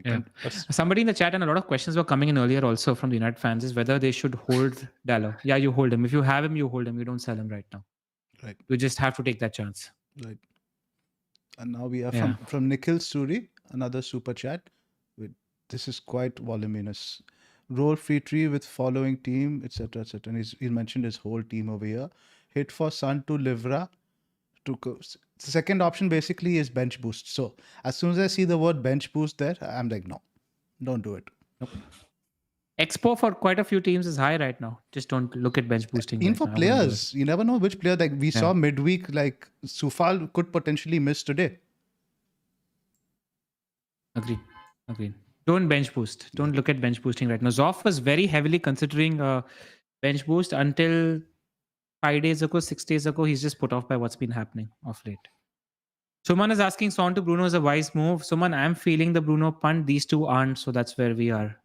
Yeah. Somebody in the chat and a lot of questions were coming in earlier also from the United fans is whether they should hold Dallo. Yeah, you hold him. If you have him, you hold him. You don't sell him right now. Right. You just have to take that chance. Right. And now we have from Nikhil Suri, another super chat. This is quite voluminous. Roll free tree with following team, etc., etc. And he mentioned his whole team over here. Hit for Sun to Livra. The second option basically is bench boost. So as soon as I see the word bench boost there, I'm like, no, don't do it. Nope. Expo for quite a few teams is high right now. Just don't look at bench boosting. Even for players, you never know which player. Like we saw midweek, like Sufal could potentially miss today. Agreed. Don't bench boost. Don't look at bench boosting right now. Zoph was very heavily considering bench boost until 5 days ago, 6 days ago. He's just put off by what's been happening of late. Suman is asking, Son to Bruno is a wise move. Suman, I'm feeling the Bruno punt. These two aren't, so that's where we are.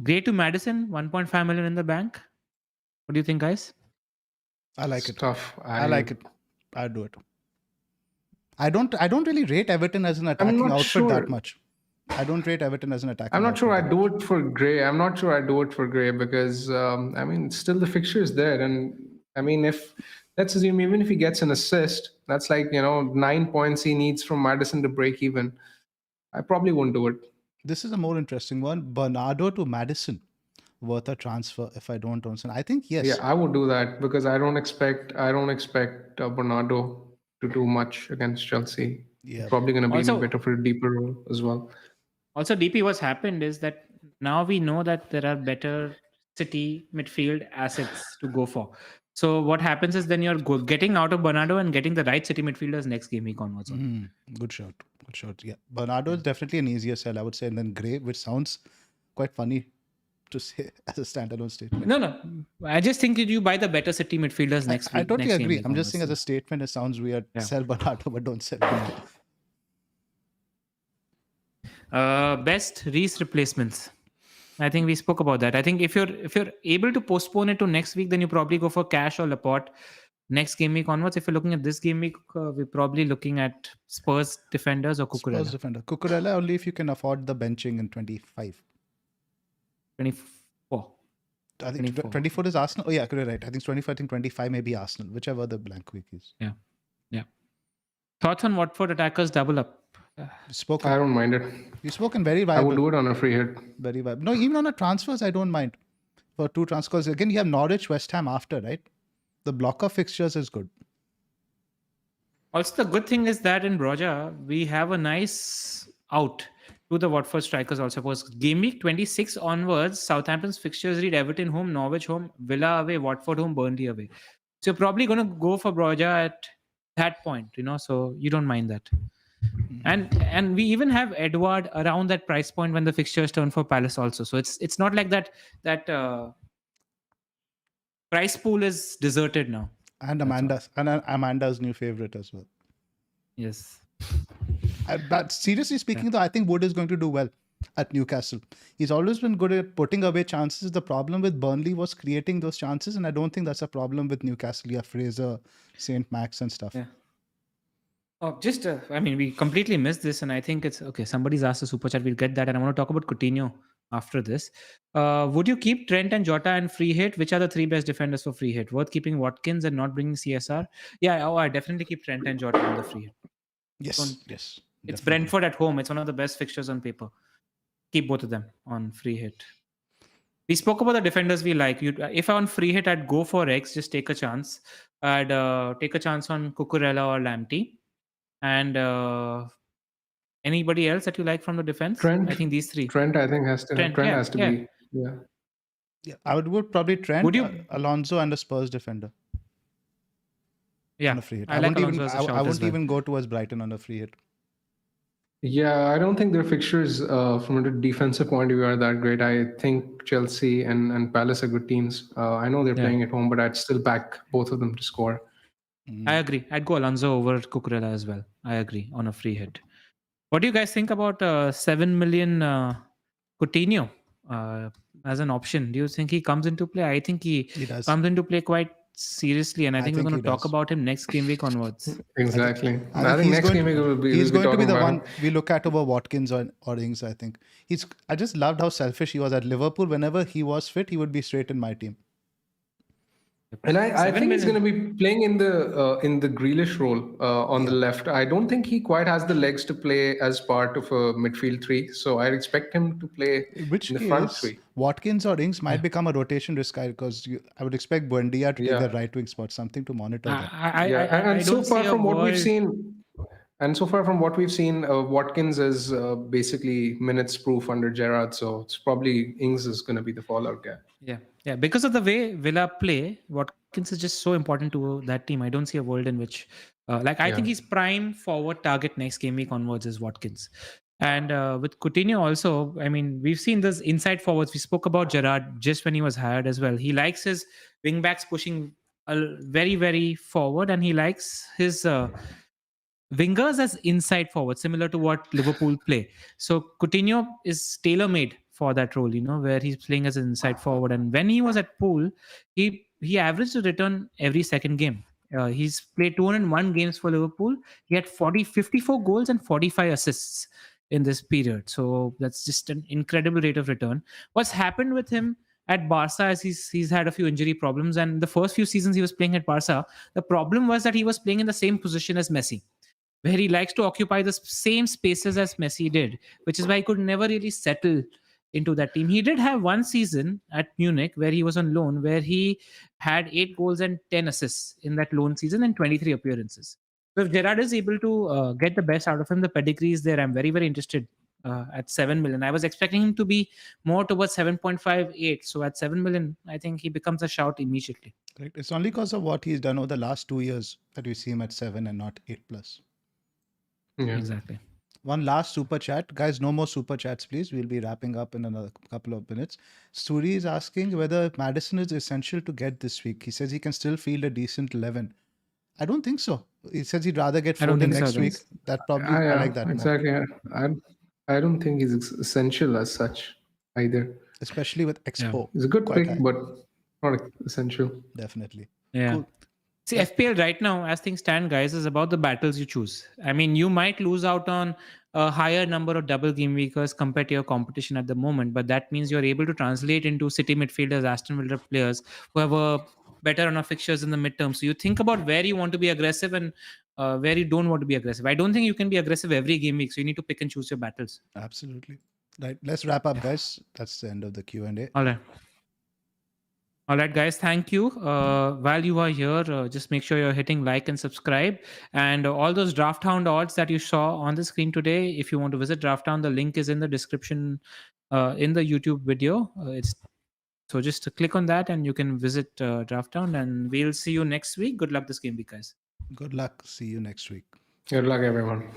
Gray to Maddison, 1.5 million in the bank. What do you think, guys? I like it. Tough. I like it. I'd do it. I don't really rate Everton as an attacking outfit that much. I don't rate Everton as an attacking I'm not outfit sure I do it for Gray. I'm not sure I do it for Gray because, I mean, still the fixture is there. And I mean, let's assume even if he gets an assist, that's like, 9 points he needs from Maddison to break even. I probably won't do it. This is a more interesting one. Bernardo to Maddison, worth a transfer if I don't own Son. I think yes. Yeah, I would do that because I don't expect Bernardo to do much against Chelsea. Yeah, probably going to be in a bit of a deeper role as well. Also, DP, what's happened is that now we know that there are better City midfield assets to go for. So what happens is then you're getting out of Bernardo and getting the right City midfielders next game week onwards. Good shot. Yeah, Bernardo is definitely an easier sell, I would say, and then Gray, which sounds quite funny to say as a standalone statement. No. I just think you buy the better City midfielders next week. I totally agree. I'm just saying as a statement, it sounds weird. Yeah. Sell Bernardo, but don't sell Bernardo. Best Reece replacements. I think we spoke about that. I think if you're able to postpone it to next week, then you probably go for Cash or Laporte next game week onwards. If you're looking at this game week, we're probably looking at Spurs defenders or Spurs Cucurella. defender. Cucurella only if you can afford the benching in 25. 24. I think 24. 24 is Arsenal. Oh, yeah, you're right. I think it's 24. I think 25 may be Arsenal, whichever the blank week is. Yeah. Thoughts on Watford attackers double up? Spoken. I don't mind it. You've spoken very I viable. would do it on a free hit. Very viable. No, even on a transfers, I don't mind. For 2 transfers. Again, you have Norwich, West Ham after, right? The block of fixtures is good. Also, the good thing is that in Broja, we have a nice out to the Watford strikers also. Because game week 26 onwards, Southampton's fixtures read Everton home, Norwich home, Villa away, Watford home, Burnley away. So you're probably going to go for Broja at that point, so you don't mind that. And we even have Edward around that price point when the fixtures turn for Palace also. So it's not like that price pool is deserted now. And Amanda's new favorite as well. Yes. But seriously speaking, though, I think Wood is going to do well at Newcastle. He's always been good at putting away chances. The problem with Burnley was creating those chances, and I don't think that's a problem with Newcastle. You have Fraser, St. Max and stuff. Yeah. Oh, we completely missed this, and I think it's okay. Somebody's asked a super chat. We'll get that, and I want to talk about Coutinho after this. Would you keep Trent and Jota and free hit? Which are the 3 best defenders for free hit? Worth keeping Watkins and not bringing CSR? Yeah, I definitely keep Trent and Jota on the free hit. Yes. It's Definitely. Brentford at home. It's one of the best fixtures on paper. Keep both of them on free hit. We spoke about the defenders we like. If I'm on free hit, I'd go for X. Just take a chance. I'd take a chance on Cucurella or Lamptey. And anybody else that you like from the defense? Trent. I think these 3. Trent, I think has to. Trent has to be. Yeah. Yeah, I would probably Trent, Alonso, and a Spurs defender. Yeah, on a free hit. I like Alonso as a I shout won't as well. even go towards Brighton on a free hit. Yeah, I don't think their fixtures from a defensive point of view are that great. I think Chelsea and Palace are good teams. I know they're playing at home, but I'd still back both of them to score. I agree. I'd go Alonso over Cucurella as well. I agree on a free hit. What do you guys think about 7 million Coutinho as an option? Do you think he comes into play? I think he comes into play quite seriously, and I think we're going to talk about him next game week onwards. Exactly. I think next game week will be. He's going to be the one we look at over Watkins or Ings. I think I just loved how selfish he was at Liverpool. Whenever he was fit, he would be straight in my team. And I think he's going to be playing in the Grealish role on the left. I don't think he quite has the legs to play as part of a midfield 3. So I'd expect him to play in the front 3. Watkins or Ings might become a rotation risk because I would expect Buendia to take the right wing spot, something to monitor. And so far from what we've seen, Watkins is basically minutes proof under Gerrard. So it's probably Ings is going to be the fallout guy. Yeah, because of the way Villa play, Watkins is just so important to that team. I don't see a world in which, I think he's prime forward target next game week onwards is Watkins. And with Coutinho also, we've seen this inside forwards. We spoke about Gerrard just when he was hired as well. He likes his wing backs pushing very, very forward, and he likes his wingers as inside forward, similar to what Liverpool play. So Coutinho is tailor-made for that role, where he's playing as an inside forward. And when he was at Pool, he averaged a return every second game. He's played 201 games for Liverpool. He had 54 goals and 45 assists in this period. So that's just an incredible rate of return. What's happened with him at Barca is he's had a few injury problems. And the first few seasons he was playing at Barca, the problem was that he was playing in the same position as Messi, where he likes to occupy the same spaces as Messi did, which is why he could never really settle into that team. He did have one season at Munich where he was on loan, where he had 8 goals and 10 assists in that loan season and 23 appearances. So if Gerrard is able to get the best out of him, the pedigree is there. I'm very, very interested at 7 million. I was expecting him to be more towards 7.58. So at 7 million, I think he becomes a shout immediately. Right. It's only because of what he's done over the last 2 years that we see him at 7 and not 8+. Yeah, exactly. One last super chat. Guys, no more super chats, please. We'll be wrapping up in another couple of minutes. Suri is asking whether Maddison is essential to get this week. He says he can still field a decent 11. I don't think so. He says he'd rather get Foden next week. That probably, I like that exactly. More. I don't think he's essential as such either. especially with Expo. It's a good Quite pick, high. but not essential. Definitely. Yeah. Cool. See, FPL right now, as things stand, guys, is about the battles you choose. I mean, you might lose out on a higher number of double game weekers compared to your competition at the moment, but that means you're able to translate into City midfielders, Aston Villa players who have a better on our fixtures in the midterm. So you think about where you want to be aggressive and where you don't want to be aggressive. I don't think you can be aggressive every game week, so you need to pick and choose your battles. Absolutely. Right. Let's wrap up, guys. That's the end of the Q&A. All right. All right, guys, thank you. While you are here, just make sure you're hitting like and subscribe. And all those Draft Hound odds that you saw on the screen today, if you want to visit Draft Hound, the link is in the description in the YouTube video. It's so just click on that and you can visit Draft Hound. And we'll see you next week. Good luck this game week, guys. Good luck. See you next week. Good luck, everyone.